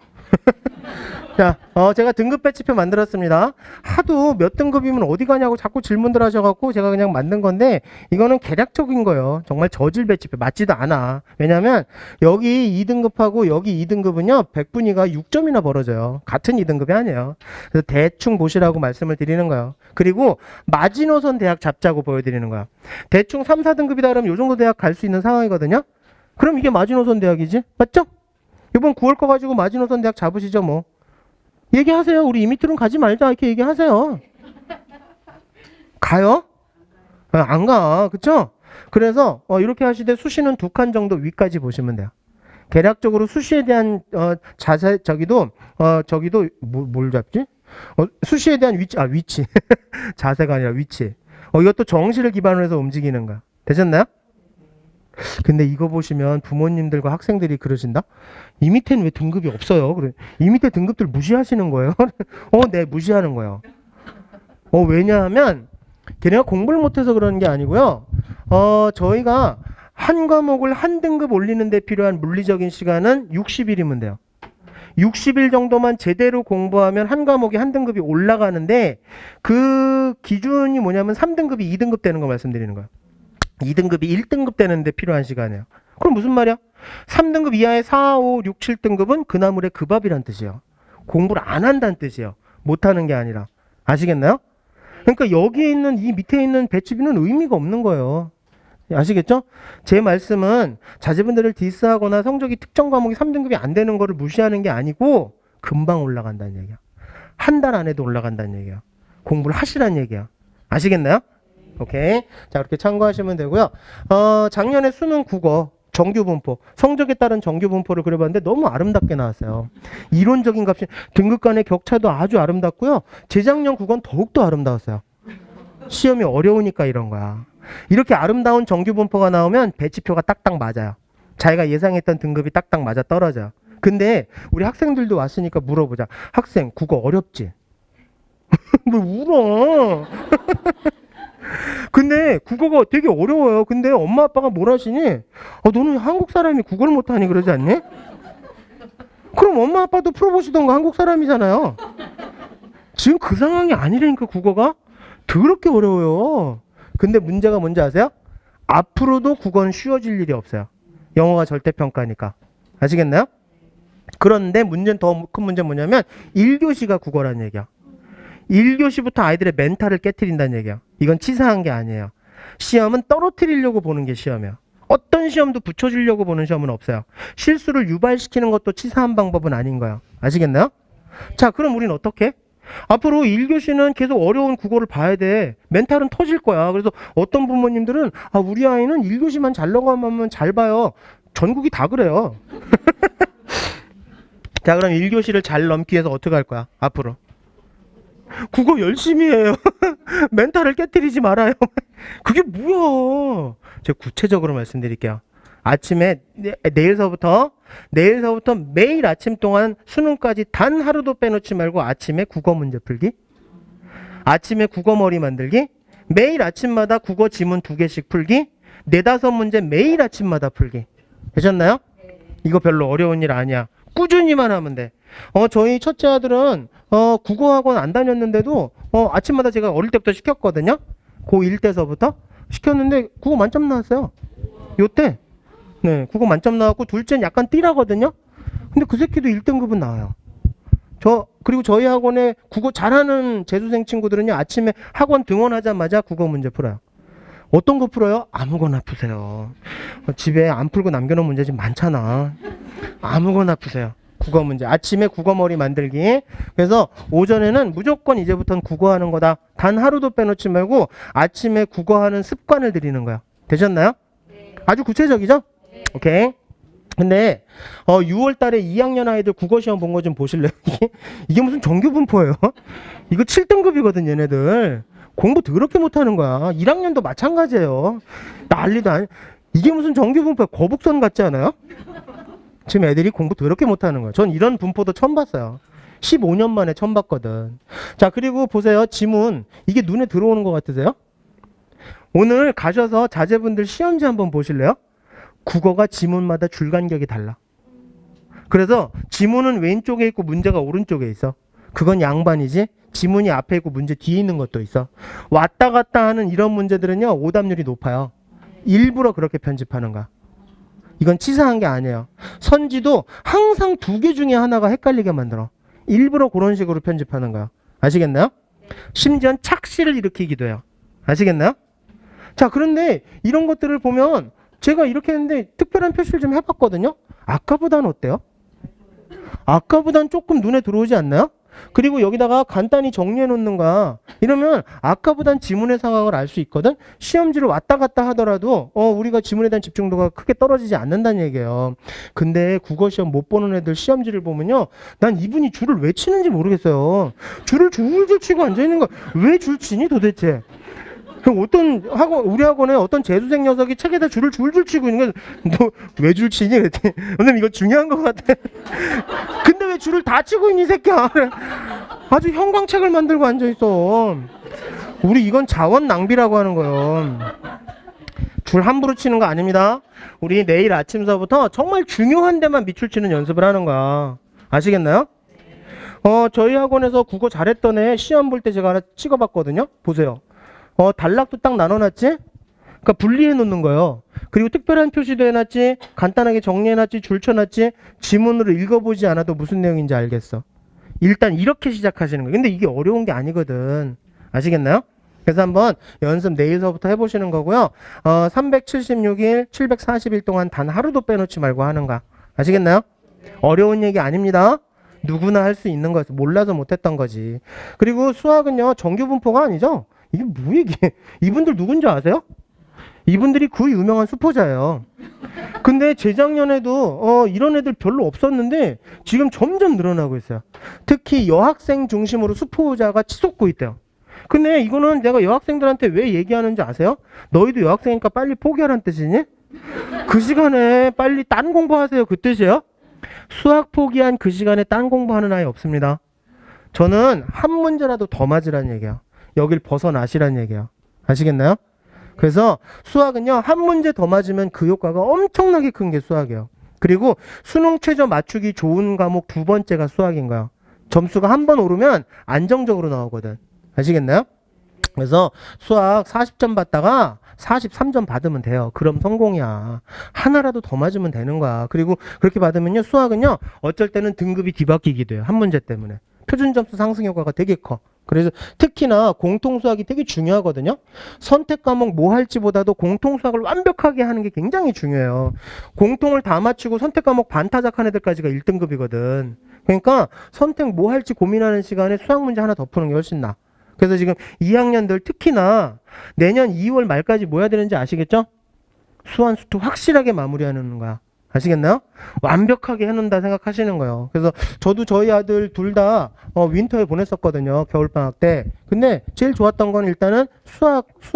자, 제가 등급 배치표 만들었습니다. 하도 몇 등급이면 어디 가냐고 자꾸 질문들 하셔갖고 제가 그냥 만든 건데, 이거는 개략적인 거예요. 정말 저질 배치표. 맞지도 않아. 왜냐면, 여기 2등급하고 여기 2등급은요, 100분위가 6점이나 벌어져요. 같은 2등급이 아니에요. 그래서 대충 보시라고 말씀을 드리는 거예요. 그리고 마지노선 대학 잡자고 보여드리는 거야. 대충 3, 4등급이다 그러면 요 정도 대학 갈 수 있는 상황이거든요. 그럼 이게 마지노선 대학이지? 맞죠? 이번 9월 거 가지고 마지노선 대학 잡으시죠, 뭐. 얘기하세요. 우리 이미트론 가지 말자. 이렇게 얘기하세요. 가요? 안 가. 그쵸? 그래서 이렇게 하시되 수시는 2칸 정도 위까지 보시면 돼요. 개략적으로 수시에 대한 자세 저기도 뭘 잡지? 수시에 대한 위치. 자세가 아니라 위치. 이것도 정시를 기반으로 해서 움직이는 거야. 되셨나요? 근데 이거 보시면 부모님들과 학생들이 그러신다? 이 밑에는 왜 등급이 없어요? 그래. 이 밑에 등급들 무시하시는 거예요? 네, 무시하는 거예요. 왜냐하면 걔네가 공부를 못해서 그러는 게 아니고요. 저희가 한 과목을 한 등급 올리는 데 필요한 물리적인 시간은 60일이면 돼요. 60일 정도만 제대로 공부하면 한 과목이 한 등급이 올라가는데, 그 기준이 뭐냐면 3등급이 2등급 되는 거 말씀드리는 거예요. 2등급이 1등급 되는데 필요한 시간이에요. 그럼 무슨 말이야? 3등급 이하의 4, 5, 6, 7등급은 그나물의 그 밥이란 뜻이에요. 공부를 안 한다는 뜻이에요. 못하는 게 아니라. 아시겠나요? 그러니까 여기에 있는 이 밑에 있는 배치비는 의미가 없는 거예요. 아시겠죠? 제 말씀은 자제분들을 디스하거나 성적이 특정 과목이 3등급이 안 되는 거를 무시하는 게 아니고 금방 올라간다는 얘기야. 한 달 안에도 올라간다는 얘기야. 공부를 하시라는 얘기야. 아시겠나요? 오케이. 자, 그렇게 참고하시면 되고요. 작년에 수능 국어 정규 분포, 성적에 따른 정규 분포를 그려봤는데 너무 아름답게 나왔어요. 이론적인 값이 등급 간의 격차도 아주 아름답고요. 재작년 국어는 더욱더 아름다웠어요. 시험이 어려우니까 이런 거야. 이렇게 아름다운 정규 분포가 나오면 배치표가 딱딱 맞아요. 자기가 예상했던 등급이 딱딱 맞아 떨어져요. 근데 우리 학생들도 왔으니까 물어보자. 학생, 국어 어렵지? 왜 울어? 근데 국어가 되게 어려워요. 근데 엄마 아빠가 뭘 하시니? 너는 한국 사람이 국어를 못하니 그러지 않니? 그럼 엄마 아빠도 풀어보시던가. 한국 사람이잖아요. 지금 그 상황이 아니라니까. 국어가 더럽게 어려워요. 근데 문제가 뭔지 아세요? 앞으로도 국어는 쉬워질 일이 없어요. 영어가 절대평가니까. 아시겠나요? 그런데 문제는 더 큰 문제는 뭐냐면 1교시가 국어라는 얘기야. 1교시부터 아이들의 멘탈을 깨트린다는 얘기야. 이건 치사한 게 아니에요. 시험은 떨어뜨리려고 보는 게 시험이에요. 어떤 시험도 붙여주려고 보는 시험은 없어요. 실수를 유발시키는 것도 치사한 방법은 아닌 거예요. 아시겠나요? 자, 그럼 우리는 어떻게? 앞으로 1교시는 계속 어려운 국어를 봐야 돼. 멘탈은 터질 거야. 그래서 어떤 부모님들은 우리 아이는 1교시만 잘 넘어가면 잘 봐요. 전국이 다 그래요. 자, 그럼 1교시를 잘 넘기 위해서 어떻게 할 거야? 앞으로 국어 열심히 해요. 멘탈을 깨트리지 말아요. 그게 뭐야? 제가 구체적으로 말씀드릴게요. 아침에 내일서부터 매일 아침 동안 수능까지 단 하루도 빼놓지 말고 아침에 국어 문제 풀기, 아침에 국어 머리 만들기, 매일 아침마다 국어 지문 2개씩 풀기, 4-5문제 매일 아침마다 풀기. 되셨나요? 이거 별로 어려운 일 아니야. 꾸준히만 하면 돼. 저희 첫째 아들은 국어학원 안 다녔는데도 아침마다 제가 어릴 때부터 시켰거든요. 고1 때서부터 시켰는데 국어 만점 나왔어요. 요때. 네, 국어 만점 나왔고 둘째는 약간 띠라거든요. 근데 그 새끼도 1등급은 나와요. 그리고 저희 학원에 국어 잘하는 재수생 친구들은요, 아침에 학원 등원하자마자 국어 문제 풀어요. 어떤 거 풀어요? 아무거나 푸세요. 집에 안 풀고 남겨놓은 문제 좀 많잖아. 아무거나 푸세요. 국어 문제. 아침에 국어 머리 만들기. 그래서 오전에는 무조건 이제부터는 국어하는 거다. 단 하루도 빼놓지 말고 아침에 국어하는 습관을 들이는 거야. 되셨나요? 네. 아주 구체적이죠? 네. 오케이. 근데 6월 달에 2학년 아이들 국어 시험 본 거 좀 보실래요? 이게 무슨 정규 분포예요? 이거 7등급이거든, 얘네들. 공부 더럽게 못하는 거야. 1학년도 마찬가지예요. 난리도 아니. 이게 무슨 정규 분포야? 거북선 같지 않아요? 지금 애들이 공부 더럽게 못하는 거예요. 전 이런 분포도 처음 봤어요. 15년 만에 처음 봤거든. 자, 그리고 보세요. 지문. 이게 눈에 들어오는 것 같으세요? 오늘 가셔서 자제분들 시험지 한번 보실래요? 국어가 지문마다 줄 간격이 달라. 그래서 지문은 왼쪽에 있고 문제가 오른쪽에 있어. 그건 양반이지. 지문이 앞에 있고 문제 뒤에 있는 것도 있어. 왔다 갔다 하는 이런 문제들은요, 오답률이 높아요. 일부러 그렇게 편집하는 거야. 이건 치사한 게 아니에요. 선지도 항상 두 개 중에 하나가 헷갈리게 만들어. 일부러 그런 식으로 편집하는 거야. 아시겠나요? 심지어는 착시를 일으키기도 해요. 아시겠나요? 자, 그런데 이런 것들을 보면 제가 이렇게 했는데 특별한 표시를 좀 해봤거든요. 아까보다는 어때요? 아까보단 조금 눈에 들어오지 않나요? 그리고 여기다가 간단히 정리해 놓는 거야. 이러면 아까보단 지문의 상황을 알 수 있거든. 시험지를 왔다 갔다 하더라도 우리가 지문에 대한 집중도가 크게 떨어지지 않는다는 얘기예요. 근데 국어 시험 못 보는 애들 시험지를 보면요, 난 이분이 줄을 왜 치는지 모르겠어요. 줄을 줄줄 치고 앉아 있는 거 왜 줄 치니 도대체? 우리 학원에 어떤 재수생 녀석이 책에다 줄을 줄줄 치고 있는 거야. 너 왜 줄 치니? 그랬더니 선생님 이거 중요한 것 같아. 근데 왜 줄을 다 치고 있니 새끼야? 아주 형광책을 만들고 앉아있어. 우리 이건 자원 낭비라고 하는 거예요. 줄 함부로 치는 거 아닙니다. 우리 내일 아침서부터 정말 중요한 데만 밑줄 치는 연습을 하는 거야. 아시겠나요? 저희 학원에서 국어 잘했던 애 시험 볼 때 제가 하나 찍어봤거든요. 보세요. 단락도 딱 나눠놨지? 그러니까 분리해 놓는 거예요. 그리고 특별한 표시도 해놨지, 간단하게 정리해놨지, 줄 쳐놨지, 지문으로 읽어보지 않아도 무슨 내용인지 알겠어. 일단 이렇게 시작하시는 거예요. 근데 이게 어려운 게 아니거든. 아시겠나요? 그래서 한번 연습 내일서부터 해보시는 거고요. 376일, 740일 동안 단 하루도 빼놓지 말고 하는 거. 아시겠나요? 어려운 얘기 아닙니다. 누구나 할 수 있는 거였어. 몰라서 못했던 거지. 그리고 수학은요, 정규 분포가 아니죠. 이게 뭐 얘기해? 이분들 누군지 아세요? 이분들이 그 유명한 수포자예요. 근데 재작년에도 이런 애들 별로 없었는데 지금 점점 늘어나고 있어요. 특히 여학생 중심으로 수포자가 치솟고 있대요. 근데 이거는 내가 여학생들한테 왜 얘기하는지 아세요? 너희도 여학생이니까 빨리 포기하라는 뜻이니? 그 시간에 빨리 딴 공부하세요, 그 뜻이에요? 수학 포기한 그 시간에 딴 공부하는 아이 없습니다. 저는 한 문제라도 더 맞으라는 얘기예요. 여길 벗어나시라는 얘기예요. 아시겠나요? 그래서 수학은요, 한 문제 더 맞으면 그 효과가 엄청나게 큰 게 수학이에요. 그리고 수능 최저 맞추기 좋은 과목 두 번째가 수학인 거예요. 점수가 한 번 오르면 안정적으로 나오거든. 아시겠나요? 그래서 수학 40점 받다가 43점 받으면 돼요. 그럼 성공이야. 하나라도 더 맞으면 되는 거야. 그리고 그렇게 받으면요, 수학은요, 어쩔 때는 등급이 뒤바뀌기도 해요. 한 문제 때문에. 표준 점수 상승 효과가 되게 커. 그래서 특히나 공통수학이 되게 중요하거든요. 선택 과목 뭐 할지보다도 공통수학을 완벽하게 하는 게 굉장히 중요해요. 공통을 다 맞추고 선택 과목 반타작한 애들까지가 1등급이거든. 그러니까 선택 뭐 할지 고민하는 시간에 수학 문제 하나 더 푸는 게 훨씬 나아. 그래서 지금 2학년들 특히나 내년 2월 말까지 뭐 해야 되는지 아시겠죠? 수한 수투 확실하게 마무리하는 거야. 아시겠나요? 완벽하게 해놓는다 생각하시는 거예요. 그래서 저도 저희 아들 둘 다 윈터에 보냈었거든요. 겨울방학 때. 근데 제일 좋았던 건 일단은 수학 1,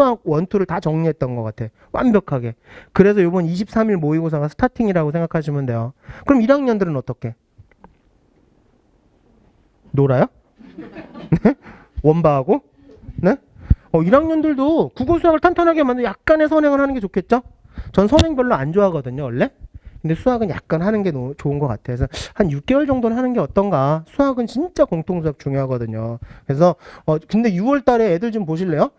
2를 다 정리했던 것 같아. 완벽하게. 그래서 이번 23일 모의고사가 스타팅이라고 생각하시면 돼요. 그럼 1학년들은 어떻게? 놀아요? 네? 원바하고? 네? 1학년들도 국어 수학을 탄탄하게 만들 약간의 선행을 하는 게 좋겠죠? 전 선행 별로 안 좋아하거든요, 원래. 근데 수학은 약간 하는 게 좋은 것 같아서 한 6개월 정도는 하는 게 어떤가. 수학은 진짜 공통수학 중요하거든요. 그래서 근데 6월 달에 애들 좀 보실래요?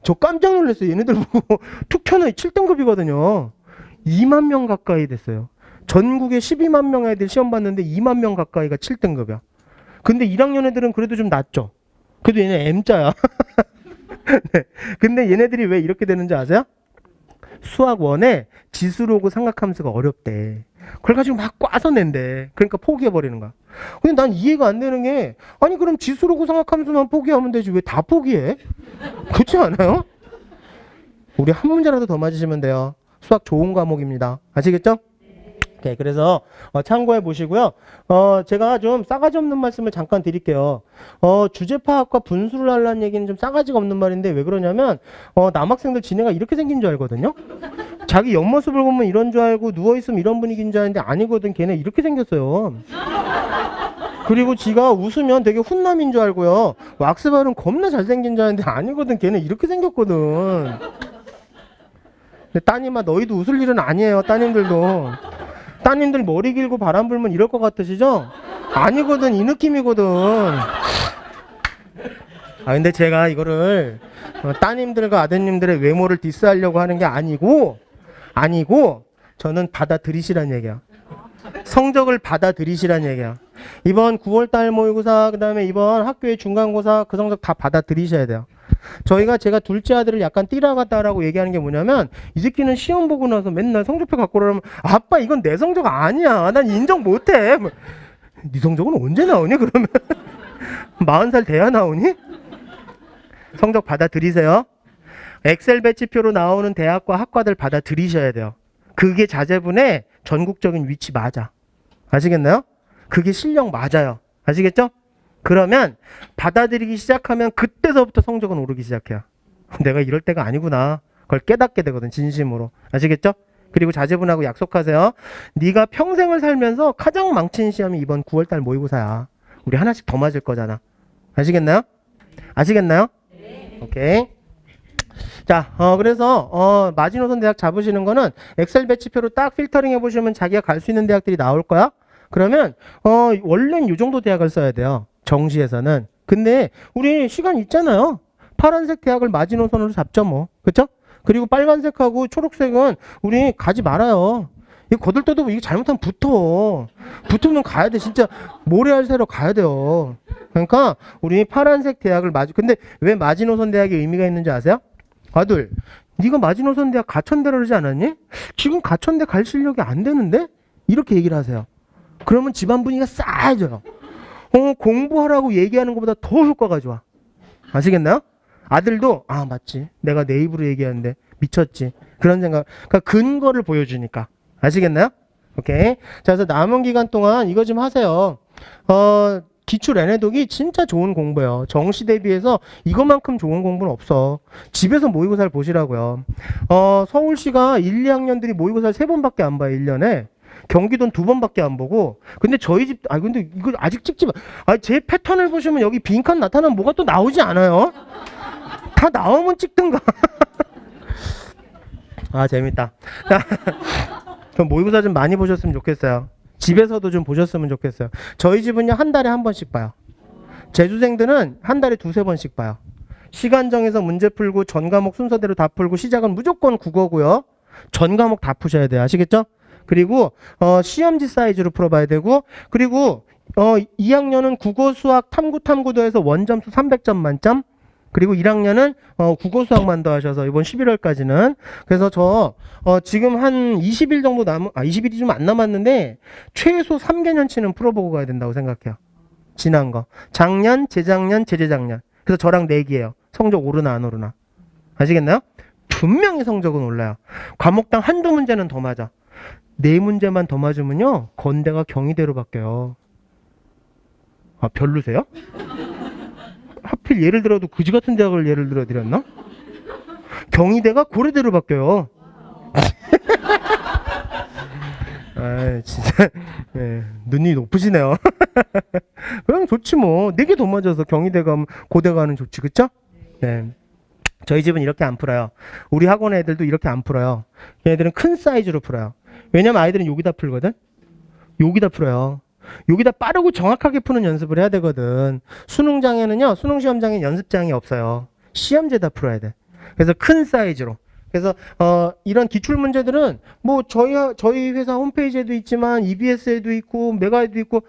저 깜짝 놀랐어요. 얘네들 보고 툭 튀어나와 7등급이거든요. 2만 명 가까이 됐어요. 전국에 12만 명 애들 시험 봤는데 2만 명 가까이가 7등급이야. 근데 1학년 애들은 그래도 좀 낫죠. 그래도 얘네 M자야. 네. 근데 얘네들이 왜 이렇게 되는지 아세요? 수학 1에 지수로고 삼각함수가 어렵대. 그걸 가지고 막 꽈서 낸대. 그러니까 포기해버리는 거야. 근데 난 이해가 안 되는 게, 아니 그럼 지수로고 삼각함수만 포기하면 되지 왜 다 포기해? 그렇지 않아요? 우리 한 문제라도 더 맞으시면 돼요. 수학 좋은 과목입니다. 아시겠죠? 오케이, 그래서 참고해 보시고요. 제가 좀 싸가지 없는 말씀을 잠깐 드릴게요. 주제 파악과 분수를 하려는 얘기는 좀 싸가지가 없는 말인데 왜 그러냐면 남학생들 지네가 이렇게 생긴 줄 알거든요. 자기 옆모습을 보면 이런 줄 알고 누워있으면 이런 분위기인 줄 알았는데 아니거든. 걔네 이렇게 생겼어요. 그리고 지가 웃으면 되게 훈남인 줄 알고요. 왁스발은 겁나 잘생긴 줄 알았는데 아니거든. 걔네 이렇게 생겼거든. 근데 따님아, 너희도 웃을 일은 아니에요. 따님들도. 따님들 머리 길고 바람 불면 이럴 것 같으시죠? 아니거든. 이 느낌이거든. 근데 제가 이거를 따님들과 아드님들의 외모를 디스하려고 하는 게 아니고 저는 받아들이시란 얘기야. 성적을 받아들이시란 얘기야. 이번 9월달 모의고사, 그 다음에 이번 학교의 중간고사 그 성적 다 받아들이셔야 돼요. 제가 둘째 아들을 약간 띠라갔다라고 얘기하는 게 뭐냐면, 이 새끼는 시험 보고 나서 맨날 성적표 갖고 오라면, 아빠 이건 내 성적 아니야. 난 인정 못해. 네 성적은 언제 나오니 그러면? 40살 돼야 나오니? 성적 받아들이세요. 엑셀 배치표로 나오는 대학과 학과들 받아들이셔야 돼요. 그게 자제분의 전국적인 위치 맞아. 아시겠나요? 그게 실력 맞아요. 아시겠죠? 그러면 받아들이기 시작하면 그때서부터 성적은 오르기 시작해요. 내가 이럴 때가 아니구나. 그걸 깨닫게 되거든, 진심으로. 아시겠죠? 그리고 자제분하고 약속하세요. 네가 평생을 살면서 가장 망친 시험이 이번 9월달 모의고사야. 우리 하나씩 더 맞을 거잖아. 아시겠나요? 아시겠나요? 네. 오케이. 자, 그래서 마지노선 대학 잡으시는 거는 엑셀 배치표로 딱 필터링 해보시면 자기가 갈 수 있는 대학들이 나올 거야. 그러면 원래는 이 정도 대학을 써야 돼요. 정시에서는. 근데 우리 시간 있잖아요. 파란색 대학을 마지노선으로 잡죠 뭐. 그쵸? 그리고 빨간색하고 초록색은 우리 가지 말아요. 이거 거들떠도 이게 잘못하면 붙으면 가야 돼. 진짜 모래알 새로 가야 돼요. 그러니까 우리 파란색 대학을 근데 왜 마지노선 대학이 의미가 있는지 아세요? 아들, 네가 마지노선 대학 가천대로 그러지 않았니? 지금 가천대 갈 실력이 안 되는데? 이렇게 얘기를 하세요. 그러면 집안 분위기가 싸해져요. 공부하라고 얘기하는 것보다 더 효과가 좋아. 아시겠나요? 아들도 맞지. 내가 내 입으로 얘기하는데 미쳤지. 그런 생각. 그러니까 근거를 보여주니까. 아시겠나요? 오케이. 자, 그래서 남은 기간 동안 이거 좀 하세요. 기출 애내독이 진짜 좋은 공부예요. 정시 대비해서 이것만큼 좋은 공부는 없어. 집에서 모의고사를 보시라고요. 서울시가 1, 2학년들이 모의고사를 3번밖에 안 봐요. 1년에. 경기도는 2번밖에 안 보고. 근데 저희 집, 근데 이거 아직 찍지 마. 제 패턴을 보시면 여기 빈칸 나타나면 뭐가 또 나오지 않아요? 다 나오면 찍든가. 재밌다. 그럼 모의고사 좀 많이 보셨으면 좋겠어요. 집에서도 좀 보셨으면 좋겠어요. 저희 집은요, 한 달에 한 번씩 봐요. 재수생들은 한 달에 2-3번씩 봐요. 시간 정해서 문제 풀고 전 과목 순서대로 다 풀고 시작은 무조건 국어고요. 전 과목 다 푸셔야 돼요. 아시겠죠? 그리고 시험지 사이즈로 풀어봐야 되고, 그리고 2학년은 국어, 수학, 탐구도에서 원점수 300점 만점. 그리고 1학년은 국어 수학만 더 하셔서 이번 11월까지는. 그래서 지금 한 20일 정도 20일이 좀 안 남았는데 최소 3개년치는 풀어보고 가야 된다고 생각해요. 지난 거. 작년, 재작년, 재재작년. 그래서 저랑 내기예요. 성적 오르나 안 오르나. 아시겠나요? 분명히 성적은 올라요. 과목당 한두 문제는 더 맞아. 4문제만 더 맞으면요, 건대가 경희대로 바뀌어요. 별로세요? 하필 예를 들어도 그지 같은 대학을 예를 들어 드렸나? 경희대가 고려대로 바뀌어요. 진짜 눈이 높으시네요. 그럼 좋지 뭐. 4개 더 맞아서 경희대 가면 고대 가는 좋지, 그쵸? 네. 저희 집은 이렇게 안 풀어요. 우리 학원 애들도 이렇게 안 풀어요. 얘네들은 큰 사이즈로 풀어요. 왜냐면 아이들은 여기다 풀거든. 여기다 풀어요. 여기다 빠르고 정확하게 푸는 연습을 해야 되거든. 수능장에는요, 수능시험장에 연습장이 없어요. 시험지에다 풀어야 돼. 그래서 큰 사이즈로. 그래서 이런 기출문제들은 뭐 저희 회사 홈페이지에도 있지만 EBS에도 있고 메가에도 있고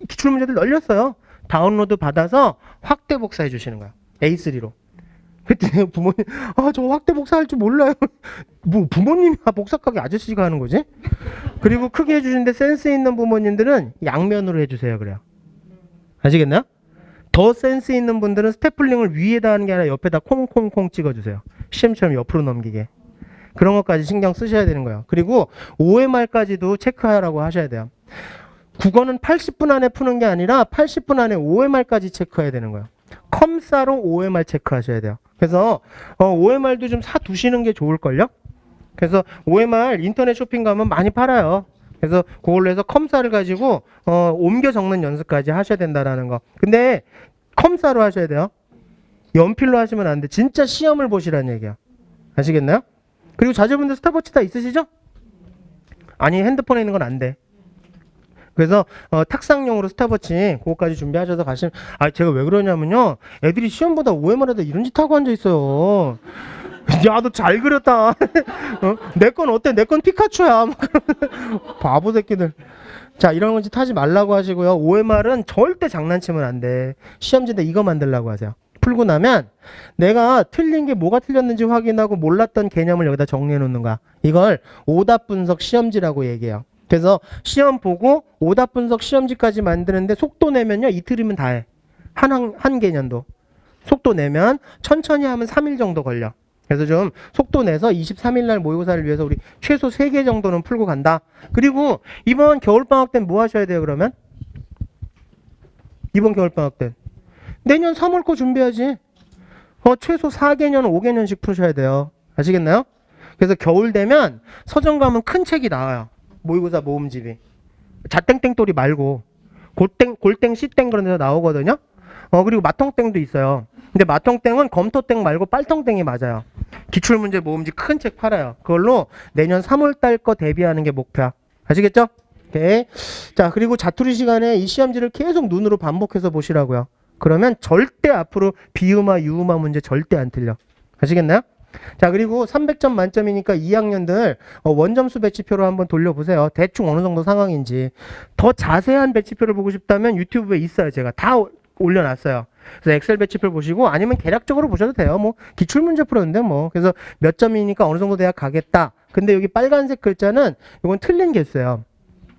기출문제들 널렸어요. 다운로드 받아서 확대 복사해 주시는 거야. A3로. 그랬더니 부모님, 저 확대 복사할 줄 몰라요. 뭐 부모님이 복사하기 아저씨가 하는 거지? 그리고 크게 해주시는데 센스 있는 부모님들은 양면으로 해주세요. 그래요. 아시겠나요? 더 센스 있는 분들은 스태플링을 위에다 하는 게 아니라 옆에다 콩콩콩 찍어주세요. 시험처럼 옆으로 넘기게. 그런 것까지 신경 쓰셔야 되는 거예요. 그리고 OMR까지도 체크하라고 하셔야 돼요. 국어는 80분 안에 푸는 게 아니라 80분 안에 OMR까지 체크해야 되는 거예요. 컴사로 OMR 체크하셔야 돼요. 그래서 OMR도 좀 사두시는 게 좋을걸요? 그래서 OMR 인터넷 쇼핑 가면 많이 팔아요. 그래서 그걸로 해서 컴사를 가지고 옮겨 적는 연습까지 하셔야 된다라는 거. 근데 컴사로 하셔야 돼요. 연필로 하시면 안 돼. 진짜 시험을 보시라는 얘기야. 아시겠나요? 그리고 자제분들 스탑워치 다 있으시죠? 아니 핸드폰에 있는 건 안 돼. 그래서 탁상용으로 스탑워치 그거까지 준비하셔서 가시면 제가 왜 그러냐면요. 애들이 시험보다 OMR에다 이런 짓 하고 앉아 있어요. 야, 너 잘 그렸다. 내 건 어때? 내 건 피카츄야. 바보 새끼들. 자, 이런 짓 하지 말라고 하시고요. OMR은 절대 장난치면 안 돼. 시험지인데 이거 만들라고 하세요. 풀고 나면 내가 틀린 게 뭐가 틀렸는지 확인하고 몰랐던 개념을 여기다 정리해 놓는 거야. 이걸 오답 분석 시험지라고 얘기해요. 그래서 시험 보고 오답 분석 시험지까지 만드는데 속도 내면요. 이틀이면 다 해. 한 개년도. 속도 내면 천천히 하면 3일 정도 걸려. 그래서 좀 속도 내서 23일 날 모의고사를 위해서 우리 최소 3개 정도는 풀고 간다. 그리고 이번 겨울방학 때는 뭐 하셔야 돼요, 그러면? 이번 겨울방학 때. 내년 3월 거 준비해야지. 최소 4개년, 5개년씩 푸셔야 돼요. 아시겠나요? 그래서 겨울 되면 서점 가면 큰 책이 나와요. 모의고사 모음집이. 자땡땡돌이 말고 골땡, 씨땡 그런 데서 나오거든요. 그리고 마통땡도 있어요. 근데 마통땡은 검토땡 말고 빨통땡이 맞아요. 기출문제 모음집 큰 책 팔아요. 그걸로 내년 3월 달 거 대비하는 게 목표야. 아시겠죠? 오케이. 자, 그리고 자투리 시간에 이 시험지를 계속 눈으로 반복해서 보시라고요. 그러면 절대 앞으로 비음화, 유음화 문제 절대 안 틀려. 아시겠나요? 자, 그리고 300점 만점이니까 2학년들 원점수 배치표로 한번 돌려보세요. 대충 어느 정도 상황인지. 더 자세한 배치표를 보고 싶다면 유튜브에 있어요. 제가 다 올려놨어요. 그래서 엑셀 배치표 보시고 아니면 계략적으로 보셔도 돼요. 뭐 기출문제 풀었는데 뭐. 그래서 몇 점이니까 어느 정도 대학 가겠다. 근데 여기 빨간색 글자는 이건 틀린 개수예요.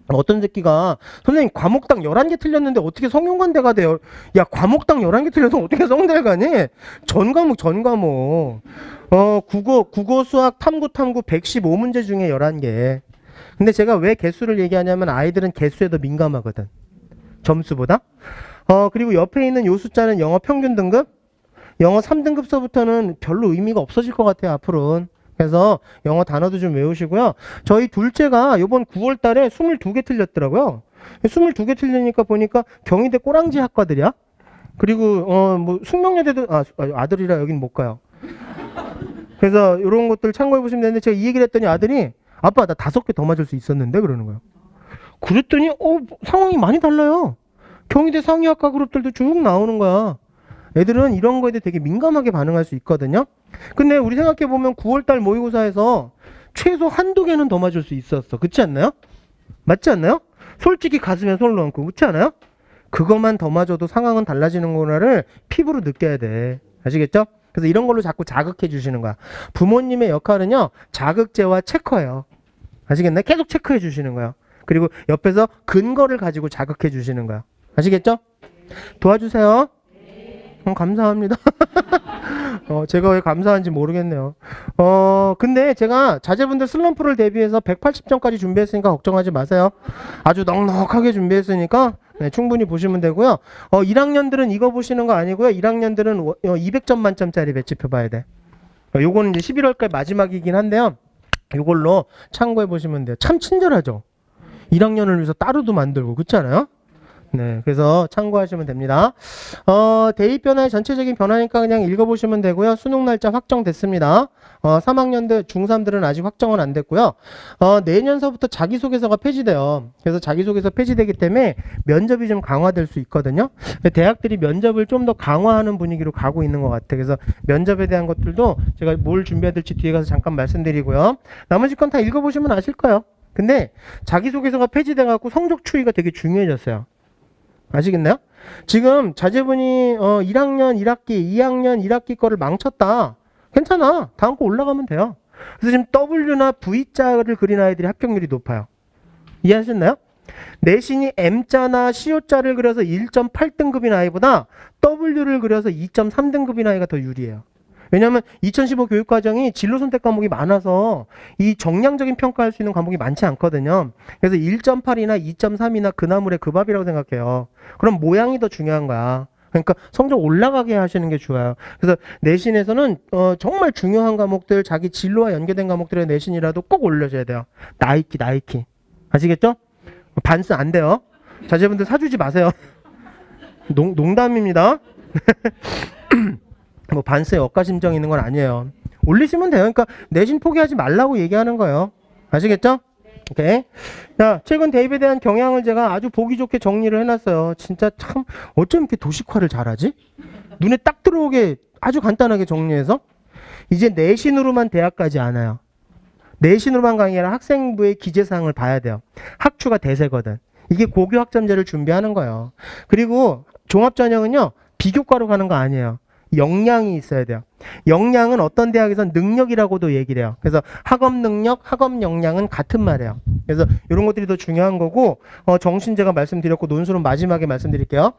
어떤 새끼가 선생님 과목당 11개 틀렸는데 어떻게 성균관대가 돼요? 야, 과목당 11개 틀려서 어떻게 성대를 가니? 전 과목 국어 수학 탐구 115문제 중에 11개. 근데 제가 왜 개수를 얘기하냐면 아이들은 개수에 더 민감하거든, 점수보다. 그리고 옆에 있는 요 숫자는 영어 평균 등급, 영어 3등급서부터는 별로 의미가 없어질 것 같아요, 앞으로는. 그래서 영어 단어도 좀 외우시고요. 저희 둘째가 이번 9월 달에 22개 틀렸더라고요. 22개 틀리니까 보니까 경희대 꼬랑지 학과들이야. 그리고 뭐 숙명여대도 아들이라 여긴 못 가요. 그래서 이런 것들 참고해 보시면 되는데 제가 이 얘기를 했더니 아들이 아빠 나 5개 더 맞을 수 있었는데 그러는 거예요. 그랬더니 상황이 많이 달라요. 경희대 상위학과 그룹들도 쭉 나오는 거야. 애들은 이런 거에 대해 되게 민감하게 반응할 수 있거든요. 근데 우리 생각해보면 9월달 모의고사에서 최소 한두 개는 더 맞을 수 있었어. 그렇지 않나요? 맞지 않나요? 솔직히 가슴에 손을 얹고 그렇지 않아요? 그것만 더 맞아도 상황은 달라지는구나를 피부로 느껴야 돼. 아시겠죠? 그래서 이런 걸로 자꾸 자극해 주시는 거야. 부모님의 역할은요, 자극제와 체커예요. 아시겠나요? 계속 체크해 주시는 거야. 그리고 옆에서 근거를 가지고 자극해 주시는 거야. 아시겠죠? 도와주세요. 감사합니다. 제가 왜 감사한지 모르겠네요. 근데 제가 자제분들 슬럼프를 대비해서 180점까지 준비했으니까 걱정하지 마세요. 아주 넉넉하게 준비했으니까 네, 충분히 보시면 되고요. 1학년들은 이거 보시는 거 아니고요. 1학년들은 200점 만점짜리 배치표 봐야 돼. 요거는 이제 11월까지 마지막이긴 한데요. 요걸로 참고해 보시면 돼요. 참 친절하죠? 1학년을 위해서 따로도 만들고, 그렇지 않아요? 네, 그래서 참고하시면 됩니다. 대입 변화의 전체적인 변화니까 그냥 읽어보시면 되고요. 수능 날짜 확정됐습니다. 3학년들, 중3들은 아직 확정은 안 됐고요. 내년서부터 자기소개서가 폐지돼요. 그래서 자기소개서 폐지되기 때문에 면접이 좀 강화될 수 있거든요. 대학들이 면접을 좀 더 강화하는 분위기로 가고 있는 것 같아요. 그래서 면접에 대한 것들도 제가 뭘 준비해야 될지 뒤에 가서 잠깐 말씀드리고요. 나머지 건 다 읽어보시면 아실 거예요. 근데 자기소개서가 폐지돼갖고 성적 추이가 되게 중요해졌어요. 아시겠나요? 지금 자제분이 1학년 1학기, 2학년 1학기 거를 망쳤다. 괜찮아. 다음 거 올라가면 돼요. 그래서 지금 W나 V자를 그린 아이들이 합격률이 높아요. 이해하셨나요? 내신이 M자나 CO자를 그려서 1.8등급인 아이보다 W를 그려서 2.3등급인 아이가 더 유리해요. 왜냐하면 2015 교육과정이 진로 선택 과목이 많아서 이 정량적인 평가할 수 있는 과목이 많지 않거든요. 그래서 1.8이나 2.3이나 그나물의 그 밥이라고 생각해요. 그럼 모양이 더 중요한 거야. 그러니까 성적 올라가게 하시는 게 좋아요. 그래서 내신에서는 정말 중요한 과목들, 자기 진로와 연계된 과목들의 내신이라도 꼭 올려줘야 돼요. 나이키. 아시겠죠? 반스 안 돼요. 자제분들 사주지 마세요. 농담입니다. 뭐 반스에 억가심정 있는 건 아니에요. 올리시면 돼요. 그러니까 내신 포기하지 말라고 얘기하는 거예요. 아시겠죠? 오케이. 자, 최근 대입에 대한 경향을 제가 아주 보기 좋게 정리를 해놨어요. 진짜 참 어쩜 이렇게 도식화를 잘하지? 눈에 딱 들어오게 아주 간단하게 정리해서 이제 내신으로만 대학 가지 않아요. 내신으로만 가는 게 아니라 학생부의 기재사항을 봐야 돼요. 학추가 대세거든. 이게 고교 학점제를 준비하는 거예요. 그리고 종합전형은요, 비교과로 가는 거 아니에요. 역량이 있어야 돼요. 역량은 어떤 대학에선 능력이라고도 얘기를 해요. 그래서 학업 능력, 학업 역량은 같은 말이에요. 그래서 이런 것들이 더 중요한 거고, 정신 제가 말씀드렸고, 논술은 마지막에 말씀드릴게요.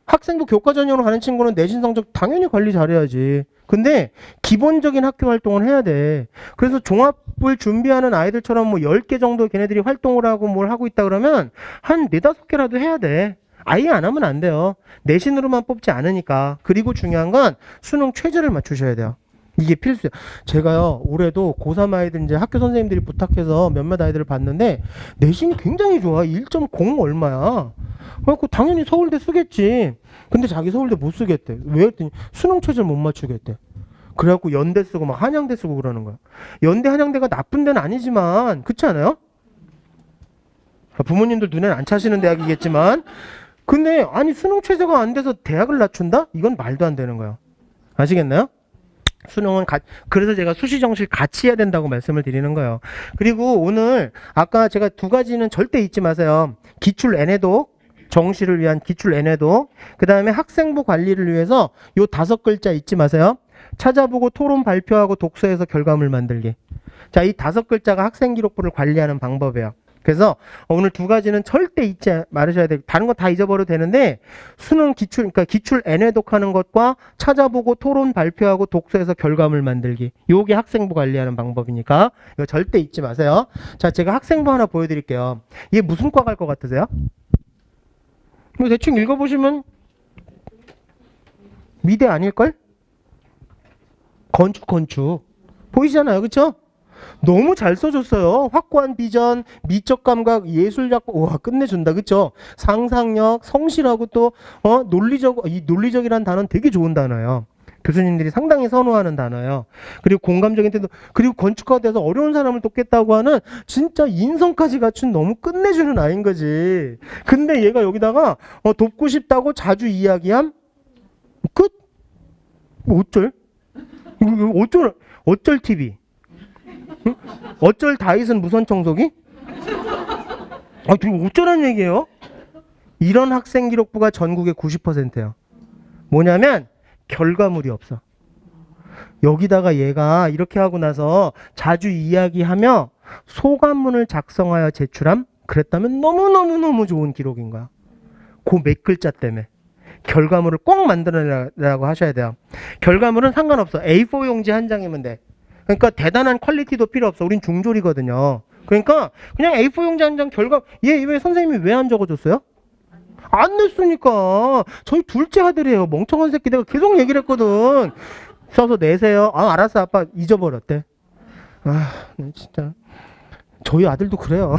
학생부 교과 전형으로 가는 친구는 내신 성적 당연히 관리 잘해야지. 근데 기본적인 학교 활동을 해야 돼. 그래서 종합을 준비하는 아이들처럼 뭐 10개 정도 걔네들이 활동을 하고 뭘 하고 있다 그러면 한 4, 5개라도 해야 돼. 아예 안 하면 안 돼요. 내신으로만 뽑지 않으니까. 그리고 중요한 건 수능 최저를 맞추셔야 돼요. 이게 필수예요. 제가요, 올해도 고3 아이들 이제 학교 선생님들이 부탁해서 몇몇 아이들을 봤는데 내신이 굉장히 좋아. 1.0 얼마야. 그래갖고 당연히 서울대 쓰겠지. 근데 자기 서울대 못 쓰겠대. 왜 했더니 수능 최저를 못 맞추겠대. 그래갖고 연대 쓰고 막 한양대 쓰고 그러는 거야. 연대 한양대가 나쁜 데는 아니지만 그렇지 않아요? 부모님들 눈에는 안 차시는 대학이겠지만 근데 아니 수능 최저가 안 돼서 대학을 낮춘다? 이건 말도 안 되는 거예요. 아시겠나요? 수능은 그래서 제가 수시 정시를 같이 해야 된다고 말씀을 드리는 거예요. 그리고 오늘 아까 제가 2가지는 절대 잊지 마세요. 기출 N에도 정시를 위한 기출 N에도 그 다음에 학생부 관리를 위해서 요 5글자 잊지 마세요. 찾아보고 토론 발표하고 독서해서 결과물 만들기. 자, 이 5글자가 학생 기록부를 관리하는 방법이에요. 그래서 오늘 2가지는 절대 잊지 말으셔야 돼요. 다른 거 다 잊어버려도 되는데 수능 기출, 그러니까 기출 N회독하는 것과 찾아보고 토론 발표하고 독서해서 결과물 만들기. 요게 학생부 관리하는 방법이니까 이거 절대 잊지 마세요. 자, 제가 학생부 하나 보여드릴게요. 이게 무슨 과 갈 것 같으세요? 뭐 대충 읽어보시면 미대 아닐걸? 건축. 보이시잖아요. 그쵸? 너무 잘 써줬어요. 확고한 비전, 미적 감각, 예술작, 와, 끝내준다. 그쵸? 상상력, 성실하고 또, 이 논리적이라는 단어는 되게 좋은 단어예요. 교수님들이 상당히 선호하는 단어예요. 그리고 공감적인 태도, 그리고 건축가가 돼서 어려운 사람을 돕겠다고 하는 진짜 인성까지 갖춘 너무 끝내주는 아이인 거지. 근데 얘가 여기다가 돕고 싶다고 자주 이야기함? 끝? 어쩔? 어쩔 TV? 응? 어쩔 다이슨 무선 청소기? 지금 어쩌란 얘기예요? 이런 학생 기록부가 전국의 90%예요. 뭐냐면 결과물이 없어. 여기다가 얘가 이렇게 하고 나서 자주 이야기하며 소감문을 작성하여 제출함? 그랬다면 너무너무 좋은 기록인 거야. 그 몇 글자 때문에. 결과물을 꼭 만들어내라고 하셔야 돼요. 결과물은 상관없어. A4 용지 한 장이면 돼. 그러니까 대단한 퀄리티도 필요 없어. 우린 중졸이거든요. 그러니까 그냥 A4 용지 한 장 얘 왜 선생님이 왜 안 적어줬어요? 안 냈으니까. 저희 둘째 아들이에요. 멍청한 새끼. 내가 계속 얘기를 했거든. 써서 내세요. 알았어. 아빠 잊어버렸대. 진짜. 저희 아들도 그래요.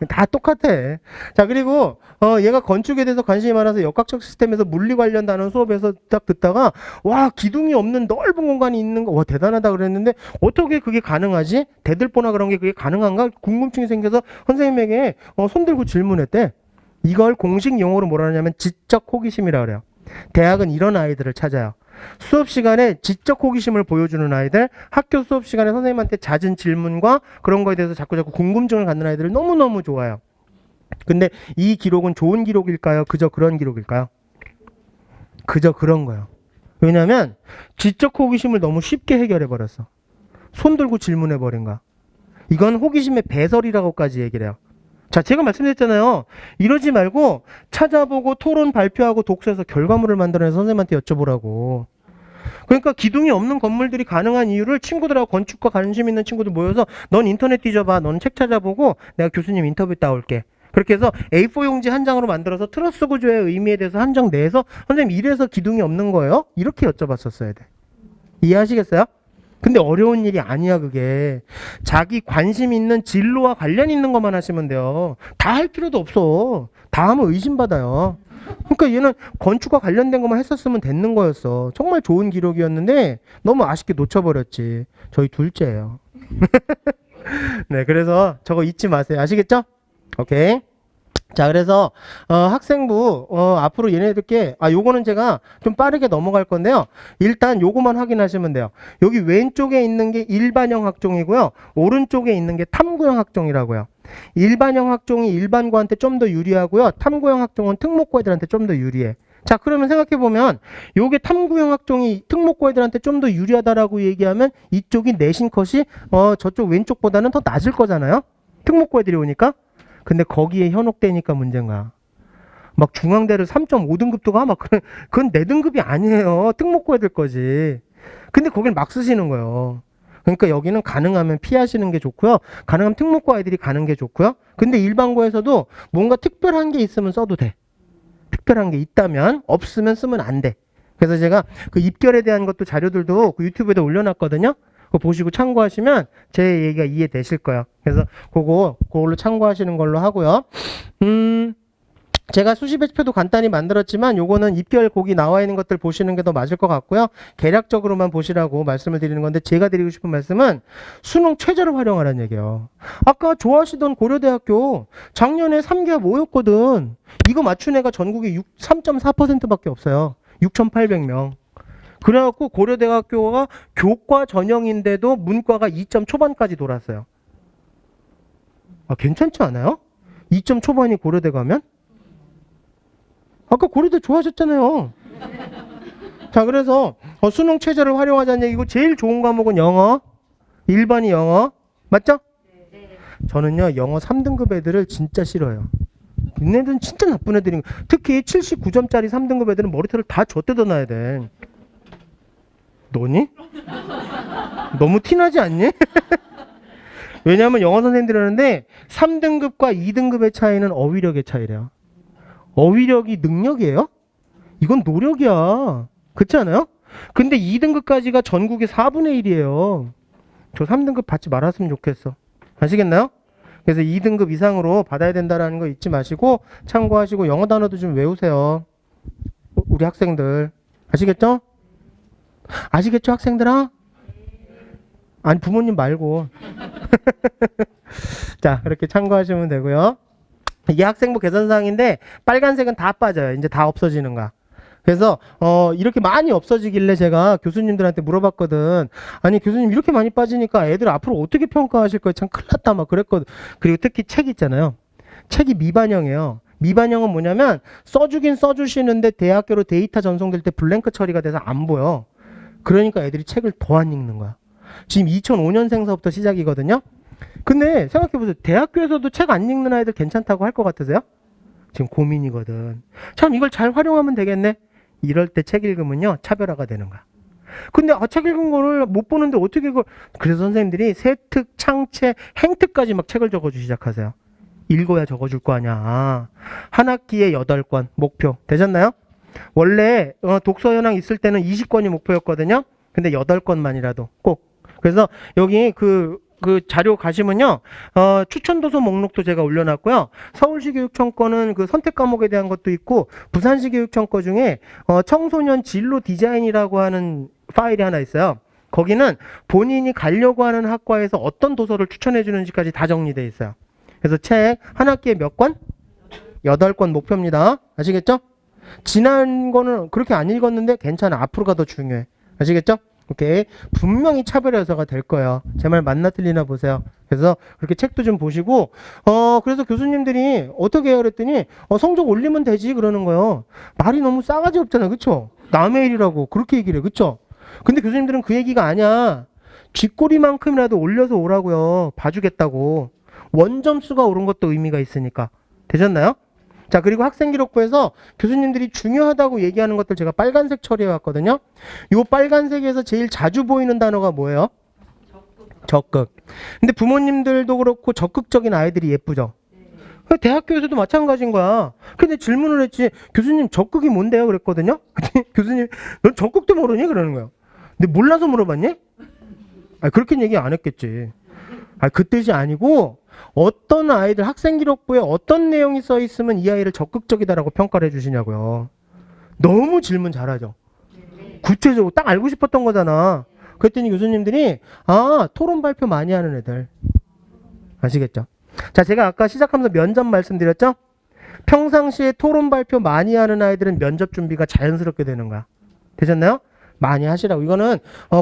다 똑같아. 자, 그리고 얘가 건축에 대해서 관심이 많아서 역학적 시스템에서 물리 관련 단원 수업에서 딱 듣다가 와, 기둥이 없는 넓은 공간이 있는 거, 와, 대단하다 그랬는데 어떻게 그게 가능하지? 대들보나 그런 게 그게 가능한가? 궁금증이 생겨서 선생님에게 손 들고 질문했대. 이걸 공식 용어로 뭐라 하냐면 지적 호기심이라 그래요. 대학은 이런 아이들을 찾아요. 수업 시간에 지적 호기심을 보여주는 아이들, 학교 수업 시간에 선생님한테 잦은 질문과 그런 거에 대해서 자꾸 궁금증을 갖는 아이들을 너무너무 좋아요. 근데 이 기록은 좋은 기록일까요? 그저 그런 기록일까요? 그저 그런 거예요. 왜냐하면 지적 호기심을 너무 쉽게 해결해 버렸어. 손 들고 질문해 버린 거야. 이건 호기심의 배설이라고까지 얘기를 해요. 자, 제가 말씀드렸잖아요. 이러지 말고 찾아보고 토론 발표하고 독서해서 결과물을 만들어내서 선생님한테 여쭤보라고. 그러니까 기둥이 없는 건물들이 가능한 이유를 친구들하고 건축과 관심 있는 친구들 모여서 넌 인터넷 뒤져봐. 넌 책 찾아보고 내가 교수님 인터뷰 따올게. 그렇게 해서 A4 용지 한 장으로 만들어서 트러스 구조의 의미에 대해서 한정 내서 선생님 이래서 기둥이 없는 거예요? 이렇게 여쭤봤었어야 돼. 이해하시겠어요? 근데 어려운 일이 아니야. 그게 자기 관심 있는 진로와 관련 있는 것만 하시면 돼요. 다 할 필요도 없어. 다 하면 의심받아요. 그러니까 얘는 건축과 관련된 것만 했었으면 됐는 거였어. 정말 좋은 기록이었는데 너무 아쉽게 놓쳐버렸지. 저희 둘째예요. 네, 그래서 저거 잊지 마세요. 아시겠죠? 오케이. 자, 그래서 학생부 앞으로 얘네들께 요거는 제가 좀 빠르게 넘어갈 건데요. 일단 요거만 확인하시면 돼요. 여기 왼쪽에 있는 게 일반형 학종이고요. 오른쪽에 있는 게 탐구형 학종이라고요. 일반형 학종이 일반고한테 좀 더 유리하고요. 탐구형 학종은 특목고 애들한테 좀 더 유리해. 자, 그러면 생각해보면 요게 탐구형 학종이 특목고 애들한테 좀 더 유리하다라고 얘기하면 이쪽이 내신 컷이 저쪽 왼쪽보다는 더 낮을 거잖아요. 특목고 애들이 오니까. 근데 거기에 현혹되니까 문제인가. 막 중앙대를 3.5등급도 가? 막 그건 내 등급이 아니에요. 특목고 애들 거지. 근데 거길 막 쓰시는 거예요. 그러니까 여기는 가능하면 피하시는 게 좋고요. 가능하면 특목고 아이들이 가는 게 좋고요. 근데 일반고에서도 뭔가 특별한 게 있으면 써도 돼. 특별한 게 있다면, 없으면 쓰면 안 돼. 그래서 제가 그 입결에 대한 것도 자료들도 그 유튜브에다 올려놨거든요. 그거 보시고 참고하시면 제 얘기가 이해되실 거예요. 그래서 그걸로 참고하시는 걸로 하고요. 제가 수시배치표도 간단히 만들었지만 요거는 입결 곡이 나와 있는 것들 보시는 게 더 맞을 것 같고요. 개략적으로만 보시라고 말씀을 드리는 건데 제가 드리고 싶은 말씀은 수능 최저를 활용하라는 얘기예요. 아까 좋아하시던 고려대학교 작년에 3기합 5였거든. 이거 맞춘 애가 전국에 3.4%밖에 없어요. 6,800명. 그래갖고 고려대학교가 교과 전형인데도 문과가 2점 초반까지 돌았어요. 괜찮지 않아요? 2점 초반이 고려대 가면? 아까 고려대 좋아하셨잖아요. 자, 그래서 수능 최저를 활용하자는 얘기고 제일 좋은 과목은 영어. 1번이 영어. 맞죠? 저는요 영어 3등급 애들을 진짜 싫어요. 얘네들은 진짜 나쁜 애들인 거예요. 특히 79점짜리 3등급 애들은 머리털을 다 젖대다 놔야 돼. 너니? 너무 티나지 않니? 왜냐하면 영어 선생님들이 하는데 3등급과 2등급의 차이는 어휘력의 차이래요. 어휘력이 능력이에요? 이건 노력이야. 그렇지 않아요? 근데 2등급까지가 전국의 4분의 1이에요. 저 3등급 받지 말았으면 좋겠어. 아시겠나요? 그래서 2등급 이상으로 받아야 된다는 거 잊지 마시고 참고하시고 영어 단어도 좀 외우세요. 우리 학생들. 아시겠죠? 아시겠죠, 학생들아? 아니, 부모님 말고. 자, 그렇게 참고하시면 되고요. 이게 학생부 개선사항인데 빨간색은 다 빠져요. 이제 다 없어지는 거야. 그래서 이렇게 많이 없어지길래 제가 교수님들한테 물어봤거든. 아니, 교수님 이렇게 많이 빠지니까 애들 앞으로 어떻게 평가하실 거예요? 참 큰일 났다 막 그랬거든. 그리고 특히 책 있잖아요. 책이 미반영이에요. 미반영은 뭐냐면 써주긴 써주시는데 대학교로 데이터 전송될 때 블랭크 처리가 돼서 안 보여. 그러니까 애들이 책을 더 안 읽는 거야. 지금 2005년생서부터 시작이거든요. 근데 생각해보세요. 대학교에서도 책 안 읽는 아이들 괜찮다고 할 것 같으세요? 지금 고민이거든. 참 이걸 잘 활용하면 되겠네. 이럴 때 책 읽으면요 차별화가 되는 거야. 근데 책 읽은 거를 못 보는데 어떻게 그걸. 그래서 선생님들이 세특, 창체, 행특까지 막 책을 적어주기 시작하세요. 읽어야 적어줄 거 아니야. 한 학기에 8권 목표 되셨나요? 원래 독서 현황 있을 때는 20권이 목표였거든요. 근데 8권만이라도 꼭. 그래서 여기 그 자료 가시면요. 추천 도서 목록도 제가 올려놨고요. 서울시 교육청 거는 그 선택 과목에 대한 것도 있고 부산시 교육청 거 중에 청소년 진로 디자인이라고 하는 파일이 하나 있어요. 거기는 본인이 가려고 하는 학과에서 어떤 도서를 추천해 주는지까지 다 정리되어 있어요. 그래서 책 한 학기에 몇 권? 8권 목표입니다. 아시겠죠? 지난 거는 그렇게 안 읽었는데 괜찮아. 앞으로가 더 중요해. 아시겠죠? 오케이. 분명히 차별 요소가 될 거예요. 제 말 맞나 틀리나 보세요. 그래서 그렇게 책도 좀 보시고, 그래서 교수님들이 어떻게 해요? 그랬더니, 성적 올리면 되지. 그러는 거예요. 말이 너무 싸가지 없잖아요. 그쵸? 남의 일이라고. 그렇게 얘기를 해. 그쵸? 근데 교수님들은 그 얘기가 아니야. 쥐꼬리만큼이라도 올려서 오라고요. 봐주겠다고. 원점수가 오른 것도 의미가 있으니까. 되셨나요? 자, 그리고 학생기록부에서 교수님들이 중요하다고 얘기하는 것들 제가 빨간색 처리해 왔거든요. 이 빨간색에서 제일 자주 보이는 단어가 뭐예요? 적극. 근데 부모님들도 그렇고 적극적인 아이들이 예쁘죠. 대학교에서도 마찬가지인 거야. 근데 질문을 했지. 교수님 적극이 뭔데요? 그랬거든요. 교수님 넌 적극도 모르니? 그러는 거예요. 근데 몰라서 물어봤니? 그렇게 얘기 안 했겠지. 그 뜻이 아니고 어떤 아이들 학생기록부에 어떤 내용이 써 있으면 이 아이를 적극적이다라고 평가를 해주시냐고요. 너무 질문 잘하죠. 구체적으로 딱 알고 싶었던 거잖아. 그랬더니 교수님들이 토론 발표 많이 하는 애들. 아시겠죠? 자, 제가 아까 시작하면서 면접 말씀드렸죠? 평상시에 토론 발표 많이 하는 아이들은 면접 준비가 자연스럽게 되는 거야. 되셨나요? 많이 하시라고. 이거는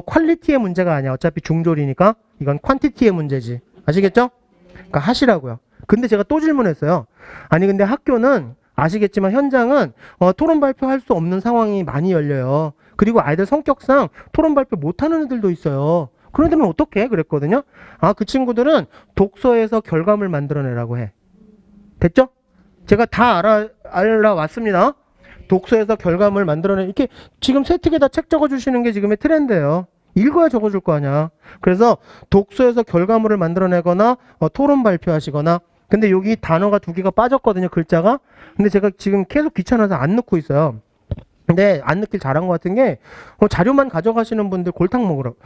퀄리티의 문제가 아니야. 어차피 중졸이니까. 이건 퀀티티의 문제지. 아시겠죠? 그러니까 하시라고요. 근데 제가 또 질문했어요. 아니 근데 학교는 아시겠지만 현장은 토론 발표할 수 없는 상황이 많이 열려요. 그리고 아이들 성격상 토론 발표 못하는 애들도 있어요. 그런 애들은 어떻게 해? 그랬거든요. 아, 그 친구들은 독서에서 결과물 만들어내라고 해. 됐죠? 제가 다 알아왔습니다. 독서에서 결과물 만들어내. 이렇게 지금 세특에다 책 적어주시는 게 지금의 트렌드예요. 읽어야 적어줄 거 아니야. 그래서 독서에서 결과물을 만들어내거나 토론 발표하시거나. 근데 여기 단어가 2개가 빠졌거든요. 글자가. 근데 제가 지금 계속 귀찮아서 안 넣고 있어요. 근데 안 넣길 잘한 것 같은 게 자료만 가져가시는 분들 골탕 먹으라고.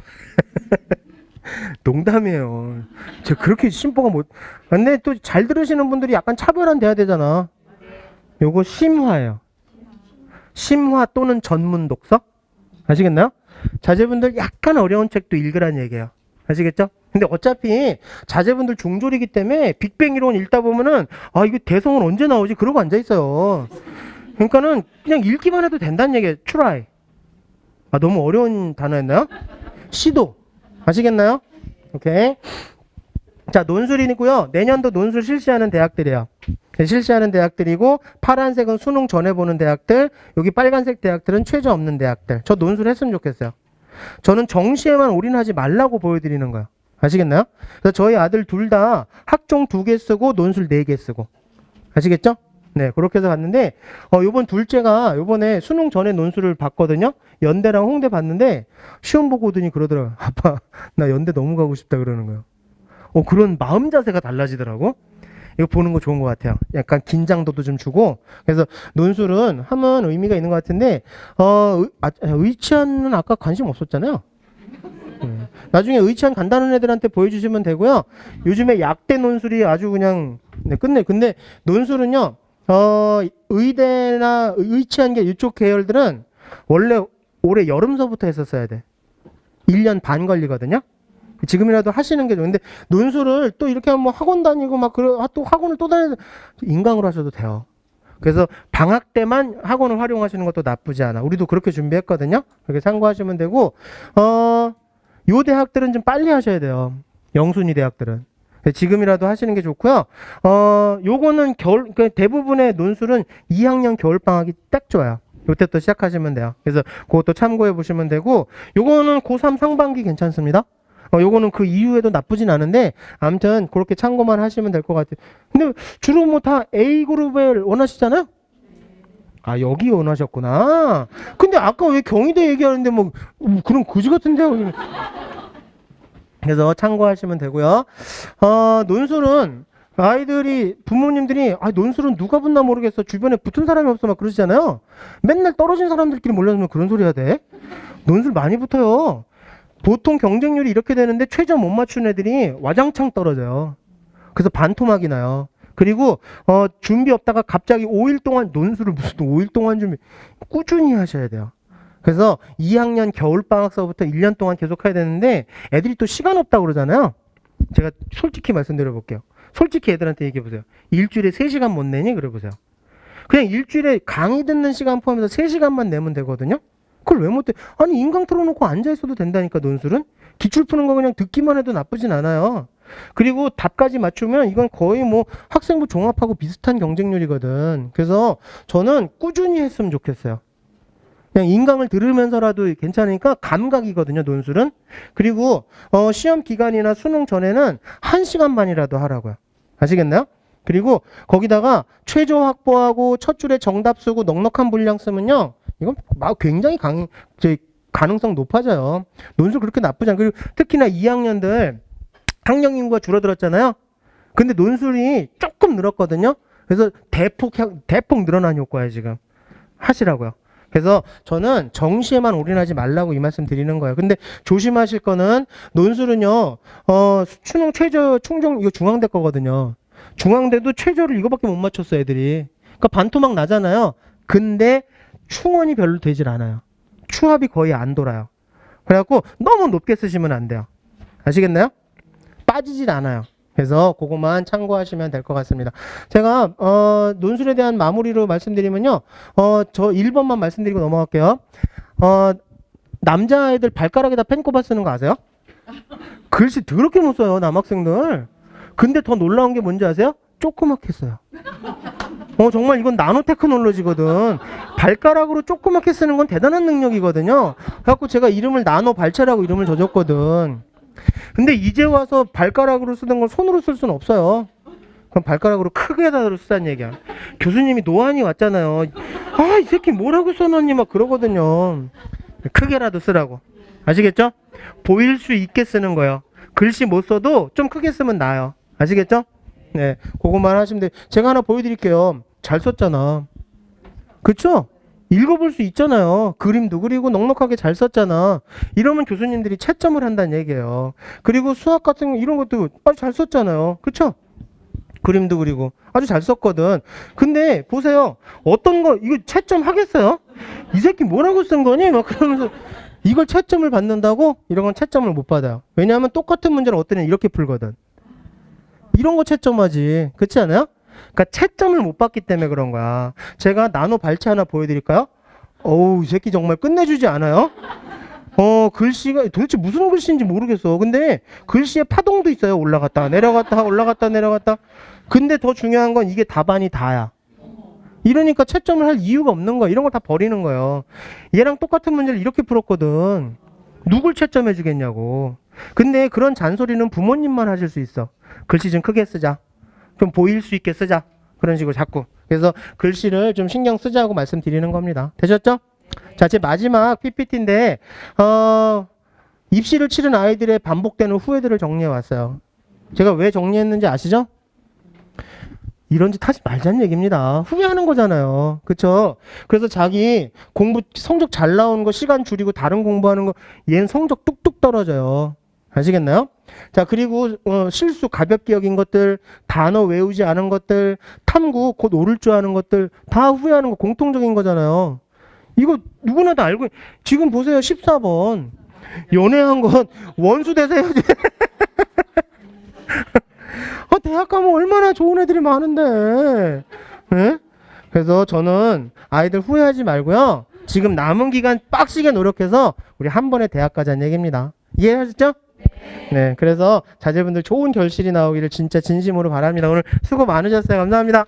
농담이에요. 제가 그렇게 심보가 못. 근데 또 잘 들으시는 분들이 약간 차별화 돼야 되잖아. 요거 심화예요. 심화 또는 전문 독서? 아시겠나요? 자제분들 약간 어려운 책도 읽으라는 얘기예요. 아시겠죠? 근데 어차피 자제분들 중졸이기 때문에 빅뱅 이론 읽다 보면은 아 이거 대성은 언제 나오지? 그러고 앉아 있어요. 그러니까는 그냥 읽기만 해도 된다는 얘기예요. try. 아 너무 어려운 단어였나요? 시도. 아시겠나요? 오케이. 자, 논술이고요. 내년도 논술 실시하는 대학들이에요. 실시하는 대학들이고 파란색은 수능 전에 보는 대학들, 여기 빨간색 대학들은 최저 없는 대학들. 저 논술 했으면 좋겠어요. 저는 정시에만 올인하지 말라고 보여드리는 거예요. 아시겠나요? 그래서 저희 아들 둘 다 학종 2개 쓰고 논술 4개 쓰고. 아시겠죠? 네, 그렇게 해서 갔는데 요번 둘째가 요번에 수능 전에 논술을 봤거든요. 연대랑 홍대 봤는데 시험 보고 오더니 그러더라고요. 아빠, 나 연대 너무 가고 싶다 그러는 거예요. 그런 마음 자세가 달라지더라고. 이거 보는 거 좋은 것 같아요. 약간 긴장도도 좀 주고. 그래서 논술은 하면 의미가 있는 것 같은데 의치안은 아까 관심 없었잖아요. 나중에 의치안 간다는 애들한테 보여주시면 되고요. 요즘에 약대 논술이 아주 그냥 끝내. 근데 논술은요. 의대나 의치안계 이쪽 계열들은 원래 올해 여름서부터 했었어야 돼. 1년 반 걸리거든요. 지금이라도 하시는 게 좋은데 논술을 또 이렇게 하면 학원 다니고 막 또 학원을 또 다니는 인강으로 하셔도 돼요. 그래서 방학 때만 학원을 활용하시는 것도 나쁘지 않아. 우리도 그렇게 준비했거든요. 그렇게 참고하시면 되고 요 대학들은 좀 빨리 하셔야 돼요. 영순위 대학들은. 지금이라도 하시는 게 좋고요. 요거는 그러니까 대부분의 논술은 2학년 겨울방학이 딱 좋아요. 요때부터 시작하시면 돼요. 그래서 그것도 참고해 보시면 되고 요거는 고3 상반기 괜찮습니다. 요거는 그 이후에도 나쁘진 않은데 아무튼 그렇게 참고만 하시면 될 것 같아요. 근데 주로 뭐 다 A그룹을 원하시잖아요? 아 여기 원하셨구나. 근데 아까 왜 경희대 얘기하는데 뭐 그런 거지 같은데요? 그래서 참고하시면 되고요. 논술은 아이들이 부모님들이 논술은 누가 붙나 모르겠어. 주변에 붙은 사람이 없어 막 그러시잖아요. 맨날 떨어진 사람들끼리 몰려서 그런 소리 해야 돼? 논술 많이 붙어요. 보통 경쟁률이 이렇게 되는데 최저 못 맞춘 애들이 와장창 떨어져요. 그래서 반토막이 나요. 그리고 준비 없다가 갑자기 5일 동안 논술을 무슨 5일 동안 준비 꾸준히 하셔야 돼요. 그래서 2학년 겨울방학서부터 1년 동안 계속 해야 되는데 애들이 또 시간 없다고 그러잖아요. 제가 솔직히 말씀드려 볼게요. 솔직히 애들한테 얘기해 보세요. 일주일에 3시간 못 내니? 그래 보세요. 그냥 일주일에 강의 듣는 시간 포함해서 3시간만 내면 되거든요. 그걸 왜 못해? 아니 인강 틀어놓고 앉아있어도 된다니까 논술은. 기출 푸는 거 그냥 듣기만 해도 나쁘진 않아요. 그리고 답까지 맞추면 이건 거의 뭐 학생부 종합하고 비슷한 경쟁률이거든. 그래서 저는 꾸준히 했으면 좋겠어요. 그냥 인강을 들으면서라도 괜찮으니까 감각이거든요 논술은. 그리고 시험 기간이나 수능 전에는 1시간만이라도 하라고요. 아시겠나요? 그리고 거기다가 최저 확보하고 첫 줄에 정답 쓰고 넉넉한 분량 쓰면요 이건 굉장히 가능성 높아져요. 논술 그렇게 나쁘지 않아요. 그리고 특히나 2학년들 학령 인구가 줄어들었잖아요. 근데 논술이 조금 늘었거든요. 그래서 대폭 늘어난 효과예요 지금. 하시라고요. 그래서 저는 정시에만 올인하지 말라고 이 말씀 드리는 거예요. 근데 조심하실 거는 논술은요 수능 최저 충정 이거 중앙대 거거든요. 중앙대도 최저를 이거밖에 못 맞췄어 애들이. 그러니까 반토막 나잖아요. 근데 충원이 별로 되질 않아요. 추합이 거의 안 돌아요. 그래갖고 너무 높게 쓰시면 안 돼요. 아시겠나요? 빠지질 않아요. 그래서 그것만 참고하시면 될 것 같습니다. 제가 논술에 대한 마무리로 말씀드리면요. 저 1번만 말씀드리고 넘어갈게요. 남자애들 발가락에다 펜 꼽아 쓰는 거 아세요? 글씨 더럽게 못 써요, 남학생들. 근데 더 놀라운 게 뭔지 아세요? 조그맣게 써요. 정말 이건 나노 테크놀로지거든. 발가락으로 조그맣게 쓰는 건 대단한 능력이거든요. 그래갖고 제가 이름을 나노 발차라고 이름을 져줬거든. 근데 이제 와서 발가락으로 쓰던 걸 손으로 쓸 수는 없어요. 그럼 발가락으로 크게다 쓰자는 얘기야. 교수님이 노안이 왔잖아요. 이 새끼 뭐라고 써놨니 막 그러거든요. 크게라도 쓰라고. 아시겠죠? 보일 수 있게 쓰는 거예요. 글씨 못 써도 좀 크게 쓰면 나아요. 아시겠죠? 네, 그것만 하시면 돼요. 제가 하나 보여드릴게요. 잘 썼잖아. 그쵸? 읽어볼 수 있잖아요. 그림도 그리고 넉넉하게 잘 썼잖아. 이러면 교수님들이 채점을 한다는 얘기예요. 그리고 수학 같은 이런 것도 잘 썼잖아요. 그쵸? 그림도 그리고 아주 잘 썼거든. 근데 보세요. 어떤 거 이거 채점 하겠어요? 이 새끼 뭐라고 쓴 거니? 막 그러면서 이걸 채점을 받는다고? 이런 건 채점을 못 받아요. 왜냐하면 똑같은 문제를 어떤 애는 이렇게 풀거든. 이런 거 채점하지. 그렇지 않아요? 그러니까 채점을 못 받기 때문에 그런 거야. 제가 나노 발치 하나 보여드릴까요? 어우, 이 새끼 정말 끝내주지 않아요? 글씨가 도대체 무슨 글씨인지 모르겠어. 근데 글씨에 파동도 있어요. 올라갔다 내려갔다 올라갔다 내려갔다. 근데 더 중요한 건 이게 답안이 다야. 이러니까 채점을 할 이유가 없는 거야. 이런 걸 다 버리는 거예요. 얘랑 똑같은 문제를 이렇게 풀었거든. 누굴 채점해 주겠냐고. 근데 그런 잔소리는 부모님만 하실 수 있어. 글씨 좀 크게 쓰자. 좀 보일 수 있게 쓰자. 그런 식으로 자꾸. 그래서 글씨를 좀 신경 쓰자고 말씀드리는 겁니다. 되셨죠? 자, 제 마지막 PPT인데 입시를 치른 아이들의 반복되는 후회들을 정리해 왔어요. 제가 왜 정리했는지 아시죠? 이런 짓 하지 말자는 얘기입니다. 후회하는 거잖아요. 그쵸? 그래서 자기 공부 성적 잘 나오는 거 시간 줄이고 다른 공부하는 거 얘는 성적 뚝뚝 떨어져요. 아시겠나요? 자, 그리고 실수 가볍게 여긴 것들, 단어 외우지 않은 것들, 탐구 곧 오를 줄 아는 것들 다 후회하는 거 공통적인 거잖아요. 이거 누구나 다 알고. 지금 보세요. 14번 연애한 건 원수 되세요지. 대학 가면 얼마나 좋은 애들이 많은데. 네? 그래서 저는 아이들 후회하지 말고요. 지금 남은 기간 빡시게 노력해서 우리 한 번에 대학 가자는 얘기입니다. 이해하셨죠? 네. 그래서 자제분들 좋은 결실이 나오기를 진짜 진심으로 바랍니다. 오늘 수고 많으셨어요. 감사합니다.